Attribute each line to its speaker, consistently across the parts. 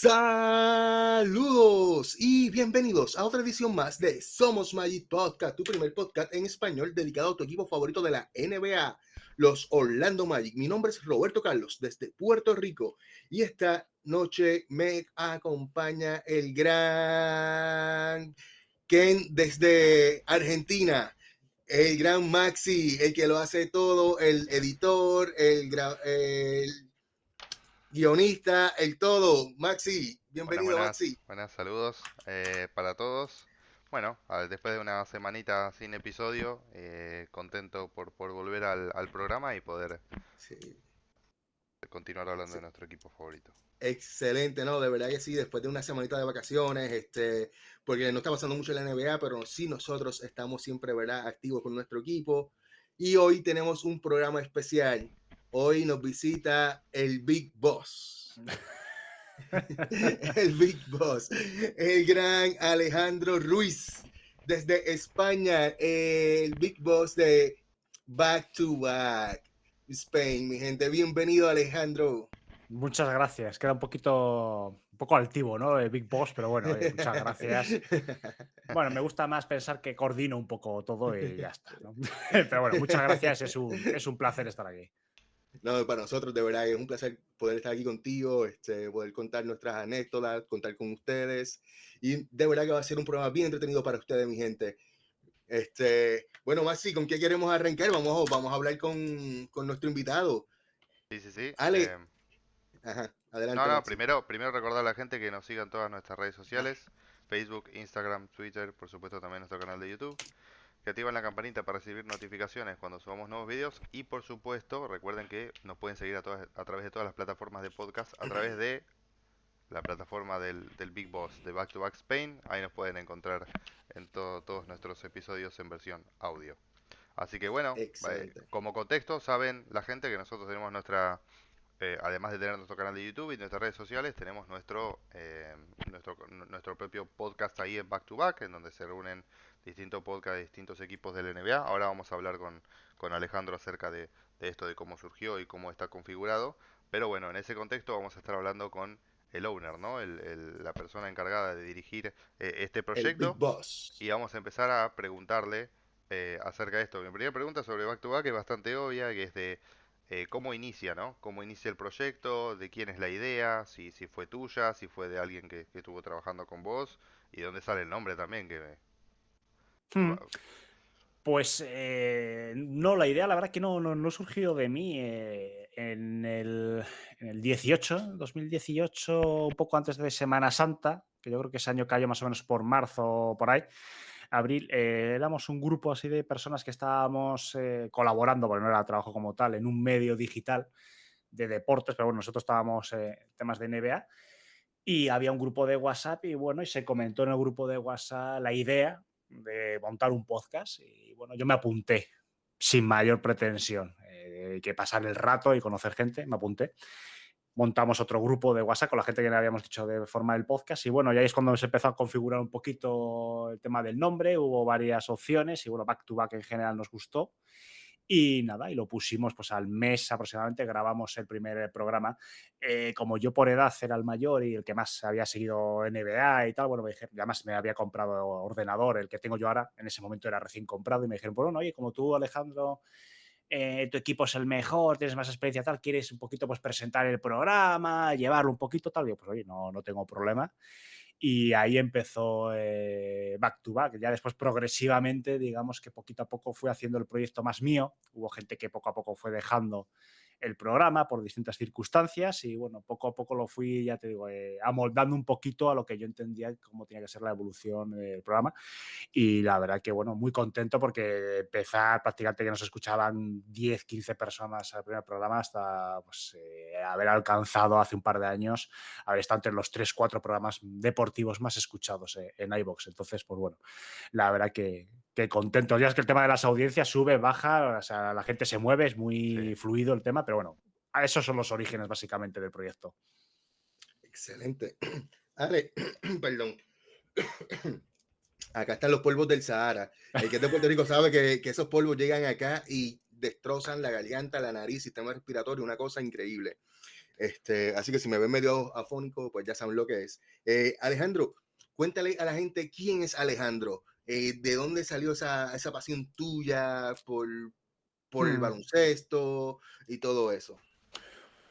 Speaker 1: Saludos y bienvenidos a otra edición más de Somos Magic Podcast, tu primer podcast en español dedicado a tu equipo favorito de la NBA, los Orlando Magic. Mi nombre es Roberto Carlos desde Puerto Rico y esta noche me acompaña el gran Ken desde Argentina, el gran Maxi, el que lo hace todo, el editor, el guionista, el todo. Maxi, bienvenido, Maxi.
Speaker 2: Buenas, saludos para todos. Bueno, después de una semanita sin episodio, contento por volver al programa y poder
Speaker 1: Sí,
Speaker 2: continuar hablando
Speaker 1: sí.
Speaker 2: de nuestro equipo favorito.
Speaker 1: Excelente, ¿no? De verdad que sí, después de una semanita de vacaciones, porque no está pasando mucho en la NBA, pero sí nosotros estamos siempre, ¿verdad?, activos con nuestro equipo. Y hoy tenemos un programa especial. Hoy nos visita el Big Boss. El Big Boss, el gran Alejandro Ruiz, desde España, el Big Boss de Back to Back Spain, mi gente. Bienvenido, Alejandro.
Speaker 3: Muchas gracias. Queda un poco altivo, ¿no? El Big Boss, pero bueno, muchas gracias. Bueno, me gusta más pensar que coordino un poco todo y ya está, ¿no? Pero bueno, muchas gracias. Es un placer estar aquí.
Speaker 1: No, para nosotros de verdad es un placer poder estar aquí contigo, poder contar nuestras anécdotas, contar con ustedes. Y de verdad que va a ser un programa bien entretenido para ustedes, mi gente. Bueno, Maxi, ¿con qué queremos arrancar? Vamos a hablar con nuestro invitado.
Speaker 2: Sí.
Speaker 1: Ale, ajá,
Speaker 2: No,
Speaker 1: adelante,
Speaker 2: no,
Speaker 1: Maxi.
Speaker 2: primero recordar a la gente que nos siga en todas nuestras redes sociales, Facebook, Instagram, Twitter, por supuesto también nuestro canal de YouTube. Que activan la campanita para recibir notificaciones cuando subamos nuevos videos y por supuesto recuerden que nos pueden seguir a través de todas las plataformas de podcast, a través de la plataforma del Big Boss de Back to Back Spain. Ahí nos pueden encontrar en todos nuestros episodios en versión audio. Así que bueno,
Speaker 1: Excelente.
Speaker 2: como contexto, saben la gente que nosotros tenemos además de tener nuestro canal de YouTube y nuestras redes sociales, tenemos nuestro propio podcast ahí en Back to Back, en donde se reúnen distintos podcasts de distintos equipos del NBA. Ahora vamos a hablar con Alejandro acerca de esto, de cómo surgió y cómo está configurado. Pero bueno, en ese contexto vamos a estar hablando con el owner, ¿no? La persona encargada de dirigir este
Speaker 1: El Big
Speaker 2: proyecto.
Speaker 1: Boss.
Speaker 2: Y vamos a empezar a preguntarle acerca de esto. Mi primera pregunta sobre Back to Back es bastante obvia, que es de cómo inicia, ¿no? Cómo inicia el proyecto, de quién es la idea, si fue tuya, si fue de alguien que estuvo trabajando con vos, y de dónde sale el nombre también,
Speaker 3: Hmm. Pues no, la idea la verdad que no surgió de mí en el 2018, un poco antes de Semana Santa, que yo creo que ese año cayó más o menos por marzo o por ahí, abril. Éramos un grupo así de personas que estábamos colaborando, porque no era trabajo como tal, en un medio digital de deportes, pero bueno, nosotros estábamos en temas de NBA y había un grupo de WhatsApp y bueno, y se comentó en el grupo de WhatsApp la idea de montar un podcast y bueno, yo me apunté sin mayor pretensión, que pasar el rato y conocer gente, me apunté. Montamos otro grupo de WhatsApp con la gente que le habíamos dicho de formar el podcast y bueno, ya es cuando se empezó a configurar un poquito el tema del nombre, hubo varias opciones y bueno, Back to Back en general nos gustó. Y nada, y lo pusimos pues al mes aproximadamente, grabamos el primer programa. Como yo por edad era el mayor y el que más había seguido NBA y tal, bueno, me dijeron, además me había comprado ordenador, el que tengo yo ahora, en ese momento era recién comprado, y me dijeron, bueno, oye, como tú, Alejandro, tu equipo es el mejor, tienes más experiencia, tal, quieres un poquito pues presentar el programa, llevarlo un poquito, tal, y yo, pues oye, no tengo problema. Y ahí empezó Back to Back. Ya después progresivamente, digamos que poquito a poco fui haciendo el proyecto más mío. Hubo gente que poco a poco fue dejando el programa por distintas circunstancias y bueno, poco a poco lo fui, ya te digo, amoldando un poquito a lo que yo entendía cómo tenía que ser la evolución del programa. Y la verdad que, bueno, muy contento porque empezar prácticamente que nos escuchaban 10, 15 personas al primer programa hasta pues, haber alcanzado hace un par de años, haber estado entre los 3, 4 programas deportivos más escuchados en iVoox. Entonces, pues bueno, la verdad que contento. Ya es que el tema de las audiencias sube, baja, o sea, la gente se mueve, es muy
Speaker 2: Sí.
Speaker 3: fluido el tema, pero bueno, esos son los orígenes básicamente del proyecto.
Speaker 1: Excelente. Ale, perdón. Acá están los polvos del Sahara. El que es de Puerto Rico sabe que esos polvos llegan acá y destrozan la garganta, la nariz, sistema respiratorio, una cosa increíble. Así que si me ven medio afónico, pues ya saben lo que es. Alejandro, cuéntale a la gente quién es Alejandro, de dónde salió esa pasión tuya por el
Speaker 3: Hmm.
Speaker 1: baloncesto y todo eso.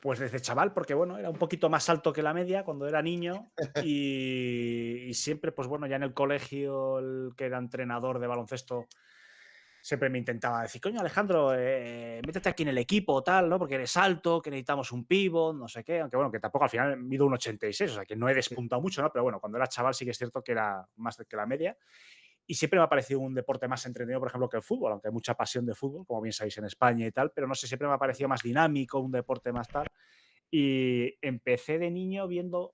Speaker 3: Pues desde chaval, porque bueno, era un poquito más alto que la media cuando era niño y siempre, pues bueno, ya en el colegio, el que era entrenador de baloncesto siempre me intentaba decir, coño Alejandro, métete aquí en el equipo, tal, ¿no? Porque eres alto, que necesitamos un pivot, no sé qué, aunque bueno, que tampoco al final mido un 86, o sea que no he despuntado mucho, ¿no? Pero bueno, cuando era chaval sí que es cierto que era más que la media. Y siempre me ha parecido un deporte más entretenido, por ejemplo, que el fútbol, aunque hay mucha pasión de fútbol, como bien sabéis en España y tal, pero no sé, siempre me ha parecido más dinámico, un deporte más tal. Y empecé de niño viendo,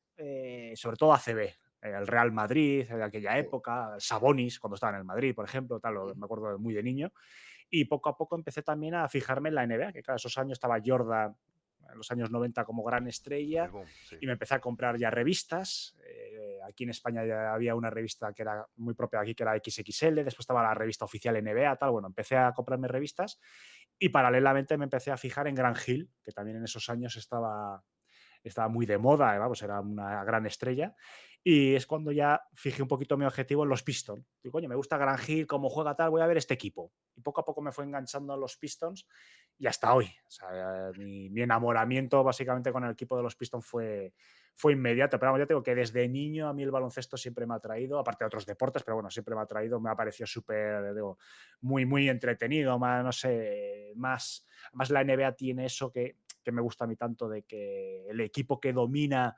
Speaker 3: sobre todo ACB, el Real Madrid de aquella época, Sabonis, cuando estaba en el Madrid, por ejemplo, tal, me acuerdo muy de niño. Y poco a poco empecé también a fijarme en la NBA, que claro, esos años estaba Jordan en los años 90 como gran
Speaker 2: El
Speaker 3: estrella,
Speaker 2: boom, sí.
Speaker 3: y me empecé a comprar ya revistas. Aquí en España ya había una revista que era muy propia aquí, que era XXL, después estaba la revista oficial NBA, tal. Bueno, empecé a comprarme revistas y paralelamente me empecé a fijar en Grant Hill, que también en esos años estaba muy de moda, vamos, era una gran estrella. Y es cuando ya fijé un poquito mi objetivo en los Pistons. Digo, coño, me gusta Grant Hill, cómo juega tal, voy a ver este equipo. Y poco a poco me fue enganchando a los Pistons y hasta hoy. O sea, mi enamoramiento básicamente con el equipo de los Pistons fue inmediato. Pero vamos, ya tengo que desde niño a mí el baloncesto siempre me ha traído, aparte de otros deportes, pero bueno, siempre me ha traído, me ha parecido súper, digo, muy, muy entretenido, más, no sé, más la NBA tiene eso que me gusta a mí tanto, de que el equipo que domina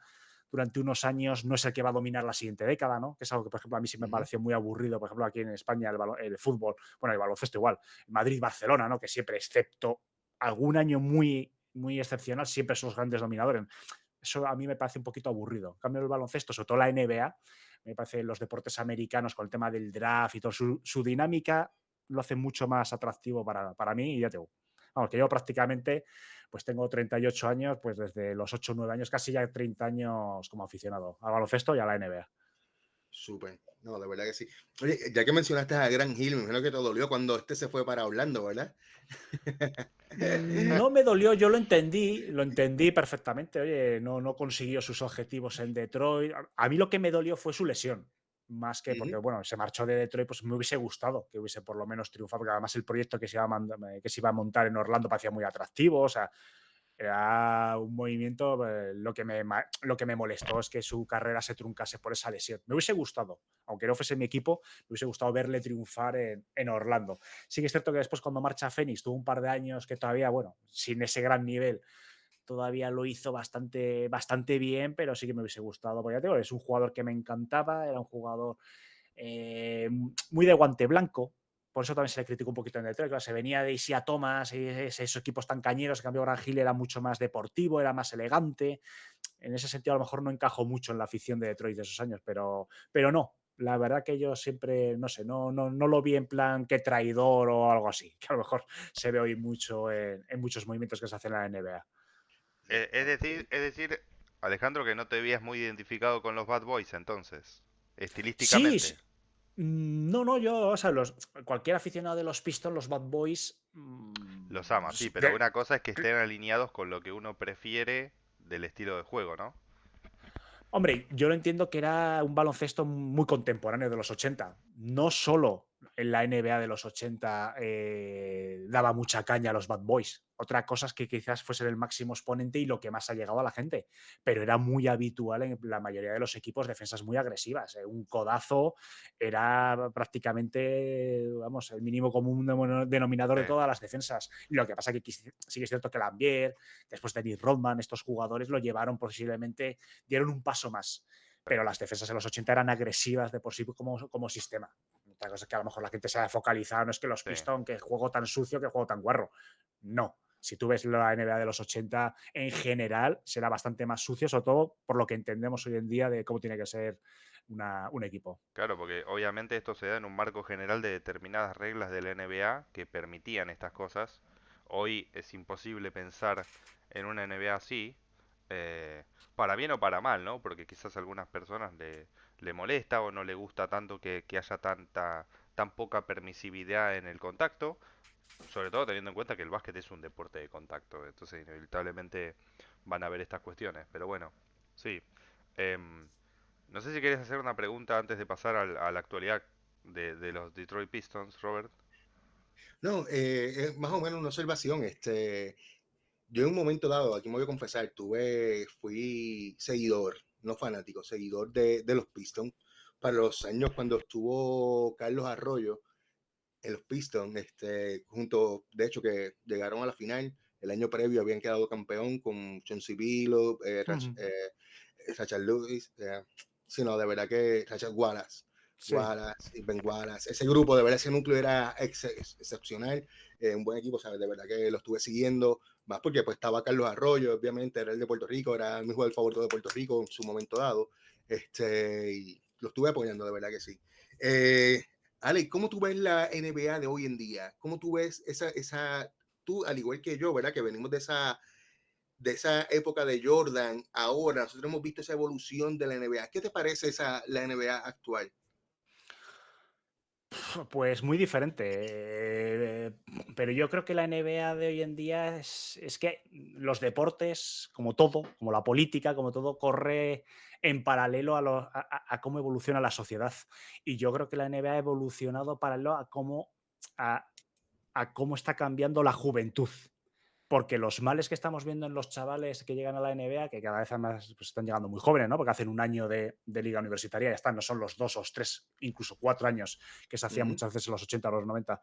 Speaker 3: durante unos años no es el que va a dominar la siguiente década, ¿no? Que es algo que, por ejemplo, a mí sí me pareció muy aburrido, por ejemplo, aquí en España el fútbol, bueno, el baloncesto igual, Madrid-Barcelona, ¿no? Que siempre, excepto algún año muy, muy excepcional, siempre son los grandes dominadores. Eso a mí me parece un poquito aburrido. En cambio, el baloncesto, sobre todo la NBA, me parece los deportes americanos con el tema del draft y todo, su dinámica lo hace mucho más atractivo para mí y ya te digo. Vamos, que yo prácticamente pues tengo 38 años, pues desde los 8 o 9 años, casi ya 30 años como aficionado al baloncesto y a la NBA.
Speaker 1: Súper. No, de verdad que sí. Oye, ya que mencionaste a Gran Hill, me imagino que te dolió cuando se fue para Orlando, ¿verdad?
Speaker 3: No me dolió, yo lo entendí perfectamente. Oye, no consiguió sus objetivos en Detroit. A mí lo que me dolió fue su lesión, más que porque,
Speaker 1: Ujú.
Speaker 3: bueno, se marchó de Detroit, pues me hubiese gustado que hubiese por lo menos triunfado, porque además el proyecto que se iba a montar en Orlando parecía muy atractivo, o sea, era un movimiento. Lo que me molestó es que su carrera se truncase por esa lesión. Me hubiese gustado, aunque no fuese mi equipo, me hubiese gustado verle triunfar en Orlando. Sí que es cierto que después, cuando marcha Phoenix, tuvo un par de años que todavía, bueno, sin ese gran nivel, todavía lo hizo bastante, bastante bien, pero sí que me hubiese gustado. Porque ya te digo, es un jugador que me encantaba, era un jugador muy de guante blanco. Por eso también se le criticó un poquito en Detroit. Claro, se venía de Isaiah Thomas y esos equipos tan cañeros. En cambio, Grant Hill era mucho más deportivo, era más elegante. En ese sentido, a lo mejor no encajó mucho en la afición de Detroit de esos años, pero no. La verdad que yo siempre, no sé, no lo vi en plan que traidor o algo así, que a lo mejor se ve hoy mucho en muchos movimientos que se hacen en la NBA.
Speaker 2: Es decir, Alejandro, que no te veías muy identificado con los Bad Boys entonces,
Speaker 3: Sí,
Speaker 2: estilísticamente.
Speaker 3: no, yo, o sea, cualquier aficionado de los Pistons, los Bad Boys,
Speaker 2: Los ama, sí, pero
Speaker 3: de,
Speaker 2: una cosa es que estén alineados con lo que uno prefiere del estilo de juego, ¿no?
Speaker 3: hombre, yo lo entiendo que era un baloncesto muy contemporáneo de los 80. No solo en la NBA de los 80 daba mucha caña a los Bad Boys. Otra cosa es que quizás fuesen el máximo exponente y lo que más ha llegado a la gente. Pero era muy habitual en la mayoría de los equipos defensas muy agresivas. Un codazo era prácticamente, vamos, el mínimo común denominador
Speaker 2: Sí.
Speaker 3: de todas las defensas. Lo que pasa es que sí que es cierto que Lambier, después de Nick Rodman, estos jugadores lo llevaron posiblemente, dieron un paso más. Pero las defensas en los 80 eran agresivas de por sí como sistema. Otra cosa es que a lo mejor la gente se ha focalizado, no es que los
Speaker 2: Sí.
Speaker 3: Pistons, que juego tan sucio, que juego tan guarro. No. Si tú ves la NBA de los 80, en general será bastante más sucio, sobre todo por lo que entendemos hoy en día de cómo tiene que ser un equipo.
Speaker 2: Claro, porque obviamente esto se da en un marco general de determinadas reglas de la NBA que permitían estas cosas. Hoy es imposible pensar en una NBA así, eh, para bien o para mal, ¿no? Porque quizás a algunas personas le molesta o no le gusta tanto que haya tan poca permisividad en el contacto. Sobre todo teniendo en cuenta que el básquet es un deporte de contacto, entonces inevitablemente van a haber estas cuestiones. Pero bueno, sí. Em, no sé si quieres hacer una pregunta antes de pasar a la actualidad de los Detroit Pistons, Robert.
Speaker 1: No, es más o menos una observación. Yo en un momento dado, aquí me voy a confesar, fui seguidor, no fanático, seguidor de los Pistons para los años cuando estuvo Carlos Arroyo en los Pistons, de hecho, que llegaron a la final. El año previo habían quedado campeón con Chauncey Billups,
Speaker 3: Ujú.
Speaker 1: Rachel Lewis, sino de verdad que Rachel Wallace,
Speaker 3: Sí.
Speaker 1: Y Ben Wallace, ese grupo, de verdad ese núcleo era excepcional, un buen equipo, ¿sabes? De verdad que lo estuve siguiendo, más porque pues estaba Carlos Arroyo, obviamente era el de Puerto Rico, era mi jugador favorito de Puerto Rico en su momento dado, y lo estuve apoyando, de verdad que sí. Ale, ¿cómo tú ves la NBA de hoy en día? ¿Cómo tú ves tú, al igual que yo, ¿verdad? Que venimos de esa época de Jordan, ahora nosotros hemos visto esa evolución de la NBA. ¿Qué te parece la NBA actual?
Speaker 3: Pues muy diferente. Pero yo creo que la NBA de hoy en día es que los deportes, como todo, como la política, como todo, corre en paralelo a cómo evoluciona la sociedad. Y yo creo que la NBA ha evolucionado paralelo a, a cómo está cambiando la juventud. Porque los males que estamos viendo en los chavales que llegan a la NBA, que cada vez además pues, están llegando muy jóvenes, ¿no? Porque hacen un año de liga universitaria y ya están, no son los 2 o 3, incluso 4 años que se hacían
Speaker 1: Ujú.
Speaker 3: muchas veces en los 80 o los 90.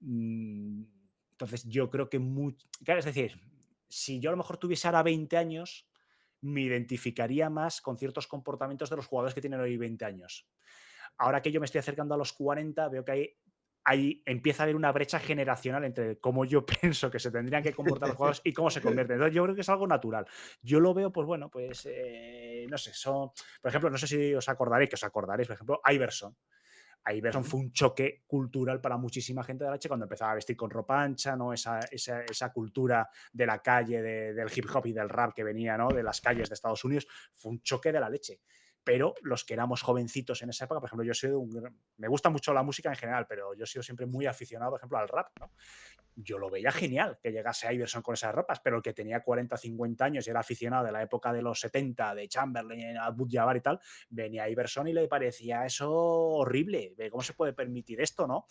Speaker 3: Entonces, yo creo que claro, es decir, si yo a lo mejor tuviese ahora 20 años, me identificaría más con ciertos comportamientos de los jugadores que tienen hoy 20 años. Ahora que yo me estoy acercando a los 40, veo que ahí empieza a haber una brecha generacional entre cómo yo pienso que se tendrían que comportar los jugadores y cómo se convierten. Entonces, yo creo que es algo natural. Yo lo veo, pues bueno, pues no sé, por ejemplo, no sé si os acordaréis, por ejemplo, Iverson. Iverson
Speaker 1: Ujú.
Speaker 3: fue un choque cultural para muchísima gente de la leche cuando empezaba a vestir con ropa ancha, ¿no? Esa cultura de la calle, del hip hop y del rap que venía, ¿no? De las calles de Estados Unidos, fue un choque de la leche. Pero los que éramos jovencitos en esa época, por ejemplo, me gusta mucho la música en general, pero yo he sido siempre muy aficionado, por ejemplo, al rap, ¿no? Yo lo veía genial que llegase Iverson con esas ropas, pero el que tenía 40 o 50 años y era aficionado de la época de los 70, de Chamberlain, Abdul-Jabbar y tal, venía Iverson y le parecía eso horrible. ¿Cómo se puede permitir esto, no?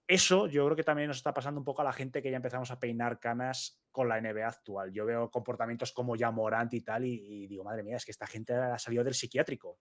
Speaker 3: Eso yo creo que también nos está pasando un poco a la gente que ya empezamos a peinar canas con la NBA actual. Yo veo comportamientos como ya Morant y tal y digo, madre mía, es que esta gente ha salido del psiquiátrico.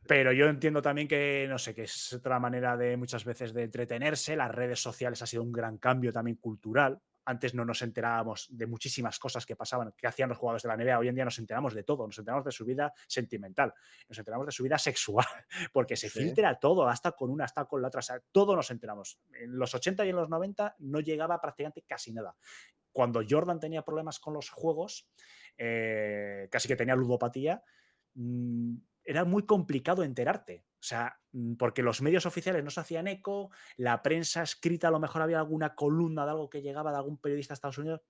Speaker 3: Pero yo entiendo también que, no sé, que es otra manera de muchas veces de entretenerse. Las redes sociales ha sido un gran cambio también cultural. Antes no nos enterábamos de muchísimas cosas que pasaban, que hacían los jugadores de la NBA. Hoy en día nos enteramos de todo. Nos enteramos de su vida sentimental, nos enteramos de su vida sexual, porque se
Speaker 1: Sí.
Speaker 3: filtra todo, hasta con una, hasta con la otra. O sea, todo nos enteramos. En los 80 y en los 90 no llegaba prácticamente casi nada. Cuando Jordan tenía problemas con los juegos, casi que tenía ludopatía, era muy complicado enterarte. O sea, porque los medios oficiales no se hacían eco, la prensa escrita a lo mejor había alguna columna de algo que llegaba de algún periodista de Estados Unidos.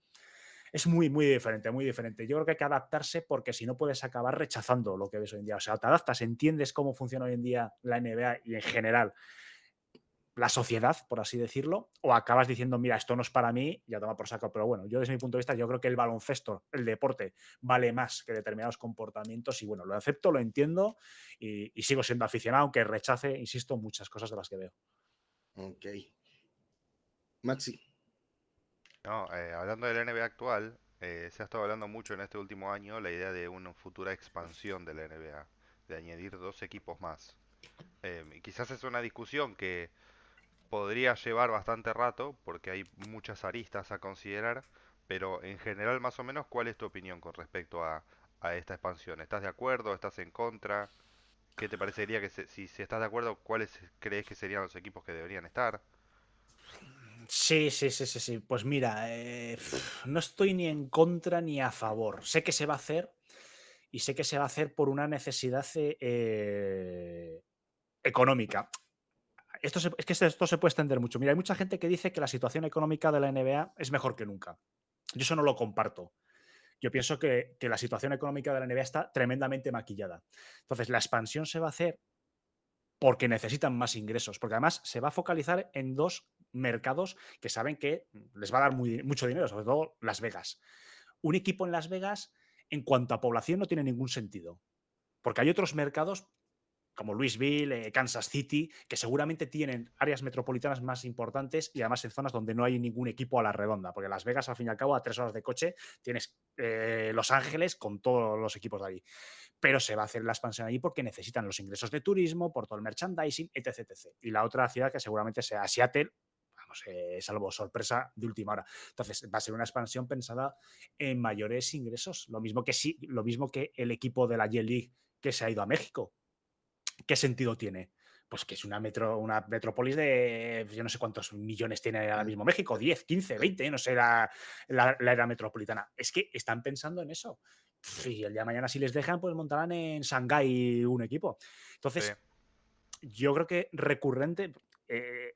Speaker 3: Es muy, muy diferente, muy diferente. Yo creo que hay que adaptarse porque si no puedes acabar rechazando lo que ves hoy en día. O sea, te adaptas, entiendes cómo funciona hoy en día la NBA y en general la sociedad, por así decirlo, o acabas diciendo, mira, esto no es para mí, ya toma por saco. Pero bueno, yo desde mi punto de vista, yo creo que el baloncesto, el deporte, vale más que determinados comportamientos y bueno, lo acepto, lo entiendo y sigo siendo aficionado, aunque rechace, insisto, muchas cosas de las que veo.
Speaker 1: Ok. Maxi.
Speaker 2: No, hablando del NBA actual, se ha estado hablando mucho en este último año la idea de una futura expansión de la NBA, de añadir 2 equipos más. Y quizás es una discusión que podría llevar bastante rato porque hay muchas aristas a considerar, pero en general más o menos, ¿cuál es tu opinión con respecto a esta expansión? ¿Estás de acuerdo? ¿Estás en contra? ¿Qué te parecería si estás de acuerdo, cuáles crees que serían los equipos que deberían estar?
Speaker 3: Sí, sí, sí, sí, sí. Pues mira, no estoy ni en contra ni a favor. Sé que se va a hacer y sé que se va a hacer por una necesidad económica. Es que esto se puede extender mucho. Mira, hay mucha gente que dice que la situación económica de la NBA es mejor que nunca. Yo eso no lo comparto. Yo pienso que la situación económica de la NBA está tremendamente maquillada. Entonces, la expansión se va a hacer porque necesitan más ingresos, porque además se va a focalizar en dos mercados que saben que les va a dar mucho dinero, sobre todo Las Vegas. Un equipo en Las Vegas, en cuanto a población, no tiene ningún sentido. Porque hay otros mercados como Louisville, Kansas City, que seguramente tienen áreas metropolitanas más importantes y además en zonas donde no hay ningún equipo a la redonda, porque Las Vegas, al fin y al cabo, a 3 horas de coche, tienes Los Ángeles con todos los equipos de allí. Pero se va a hacer la expansión allí porque necesitan los ingresos de turismo, por todo el merchandising, etc. etc. Y la otra ciudad que seguramente sea Seattle, vamos, salvo sorpresa de última hora. Entonces, va a ser una expansión pensada en mayores ingresos. Lo mismo que el equipo de la J-League que se ha ido a México. ¿Qué sentido tiene? Pues que es una metrópolis de yo no sé cuántos millones tiene ahora mismo México, 10, 15, 20, no sé la era metropolitana. Es que están pensando en eso. Y el día de mañana, si les dejan, pues montarán en Shanghái un equipo.
Speaker 2: Sí.
Speaker 3: Entonces, yo creo que recurrente,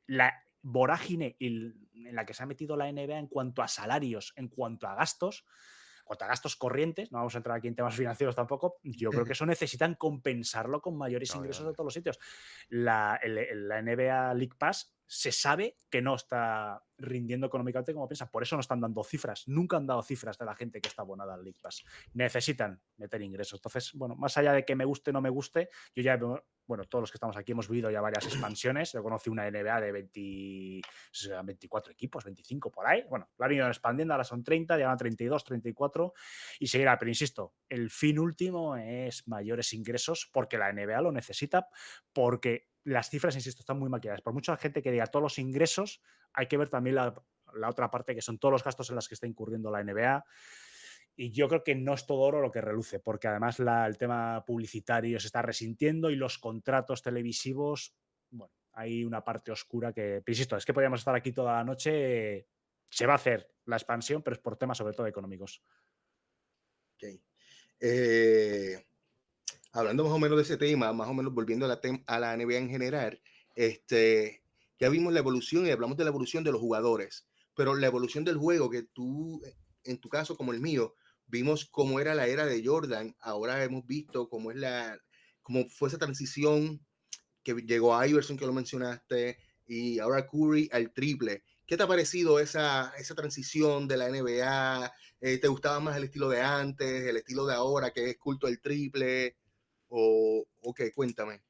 Speaker 3: la vorágine en la que se ha metido la NBA en cuanto a salarios, en cuanto a gastos corrientes, no vamos a entrar aquí en temas financieros tampoco, yo creo que eso necesitan compensarlo con mayores ingresos de
Speaker 2: Obviamente.
Speaker 3: todos los sitios. La NBA League Pass se sabe que no está rindiendo económicamente como piensan, por eso no están dando cifras, nunca han dado cifras de la gente que está abonada al League Pass. Necesitan meter ingresos. Entonces, bueno, más allá de que me guste o no me guste, yo ya, bueno, todos los que estamos aquí hemos vivido ya varias expansiones. Yo conocí una NBA de 24 equipos, 25 por ahí. Bueno, la han ido expandiendo, ahora son 30, llegan a 32, 34 y seguirá. Pero insisto, el fin último es mayores ingresos porque la NBA lo necesita, porque las cifras, insisto, están muy maquilladas. Por mucha gente que diga todos los ingresos, hay que ver también la otra parte, que son todos los gastos en los que está incurriendo la NBA. Y yo creo que no es todo oro lo que reluce, porque además el tema publicitario se está resintiendo y los contratos televisivos, bueno, hay una parte oscura que, pero insisto, es que podríamos estar aquí toda la noche. Se va a hacer la expansión, pero es por temas sobre todo económicos.
Speaker 1: Ok. Hablando más o menos de ese tema, más o menos volviendo a la NBA en general, ya vimos la evolución y hablamos de la evolución de los jugadores, pero la evolución del juego que tú, en tu caso como el mío, vimos cómo era la era de Jordan, ahora hemos visto cómo fue esa transición que llegó a Iverson, que lo mencionaste, y ahora Curry al triple. ¿Qué te ha parecido esa transición de la NBA? ¿Te gustaba más el estilo de antes, el estilo de ahora, que es culto al triple? ¿O qué? Cuéntame.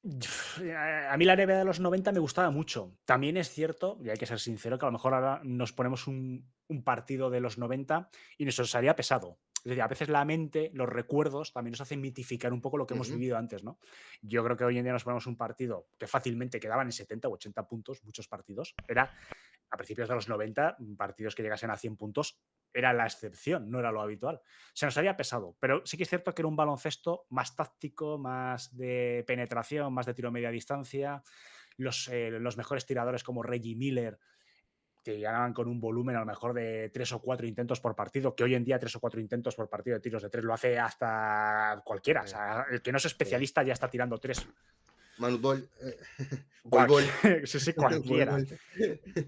Speaker 3: A mí la NBA de los 90 me gustaba mucho. También es cierto, y hay que ser sincero, que a lo mejor ahora nos ponemos un partido de los 90 y nos haría pesado. Es decir, a veces la mente, los recuerdos, también nos hacen mitificar un poco lo que hemos vivido antes, ¿no? Yo creo que hoy en día nos ponemos un partido que fácilmente quedaban en 70 o 80 puntos, muchos partidos. Era a principios de los 90, partidos que llegasen a 100 puntos era la excepción, no era lo habitual. Se nos haría pesado, pero sí que es cierto que era un baloncesto más táctico, más de penetración, más de tiro a media distancia. Los mejores tiradores como Reggie Miller, que ganaban con un volumen a lo mejor de 3 o 4 intentos por partido, que hoy en día 3 o 4 intentos por partido de tiros de 3 lo hace hasta cualquiera. O sea, el que no es especialista ya está tirando 3.
Speaker 1: Manu Ball, Bol.
Speaker 3: Sí, sí, cualquiera.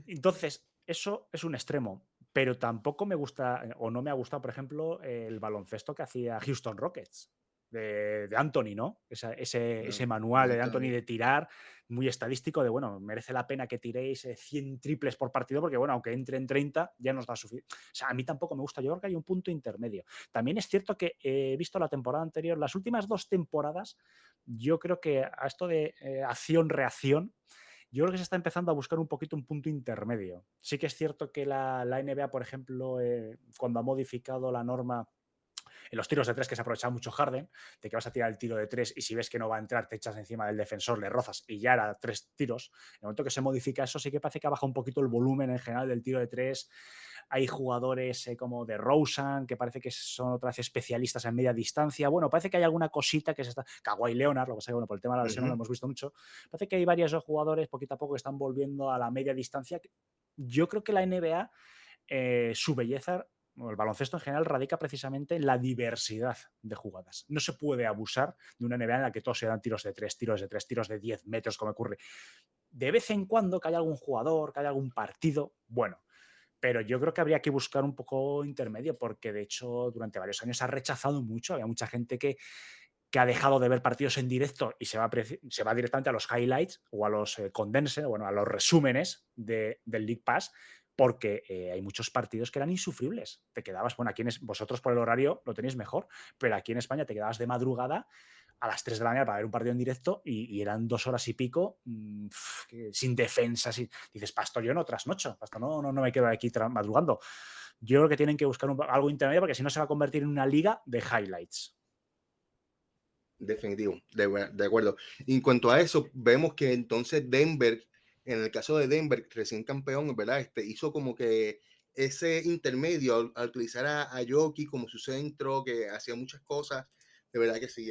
Speaker 3: Entonces, eso es un extremo, pero tampoco me gusta o no me ha gustado, por ejemplo, el baloncesto que hacía Houston Rockets. De Anthony, ¿no? Ese manual de Anthony de tirar, muy estadístico, de bueno, merece la pena que tiréis 100 triples por partido, porque bueno, aunque entre en 30, ya nos da suficiente. O sea, a mí tampoco me gusta, yo creo que hay un punto intermedio. También es cierto que he visto la temporada anterior, las últimas 2 temporadas, yo creo que a esto de acción-reacción, yo creo que se está empezando a buscar un poquito un punto intermedio. Sí que es cierto que la NBA, por ejemplo, cuando ha modificado la norma en los tiros de 3, que se aprovechaba mucho Harden, de que vas a tirar el tiro de 3 y si ves que no va a entrar, te echas encima del defensor, le rozas y ya era 3 tiros. En el momento que se modifica eso, sí que parece que ha bajado un poquito el volumen en general del tiro de 3. Hay jugadores como de Rosen, que parece que son otras especialistas en media distancia. Bueno, parece que hay alguna cosita que se está. Kawhi Leonard, lo que pasa es que bueno, por el tema de la lesión no lo hemos visto mucho. Parece que hay varios jugadores poquito a poco que están volviendo a la media distancia. Yo creo que la NBA, su belleza, el baloncesto en general, radica precisamente en la diversidad de jugadas. No se puede abusar de una NBA en la que todos se dan tiros de 3, tiros de 3, tiros de 10 metros, como ocurre. De vez en cuando que haya algún jugador, que haya algún partido, bueno, pero yo creo que habría que buscar un poco intermedio, porque de hecho durante varios años ha rechazado mucho. Había mucha gente que que ha dejado de ver partidos en directo y se va directamente a los highlights o a los condensed, bueno, a los resúmenes del League Pass, porque hay muchos partidos que eran insufribles. Te quedabas, bueno, vosotros por el horario lo tenéis mejor, pero aquí en España te quedabas de madrugada a las 3 de la mañana para ver un partido en directo y eran 2 horas y pico sin defensa. Dices, Pastor, yo no trasnocho, Pastor, no me quedo aquí madrugando. Yo creo que tienen que buscar algo intermedio porque si no se va a convertir en una liga de highlights.
Speaker 1: Definitivo, de acuerdo. Y en cuanto a eso, vemos que entonces Denver, en el caso de Denver, recién campeón, ¿verdad? Hizo como que ese intermedio al utilizar a Jokic como su centro, que hacía muchas cosas. De verdad que sí,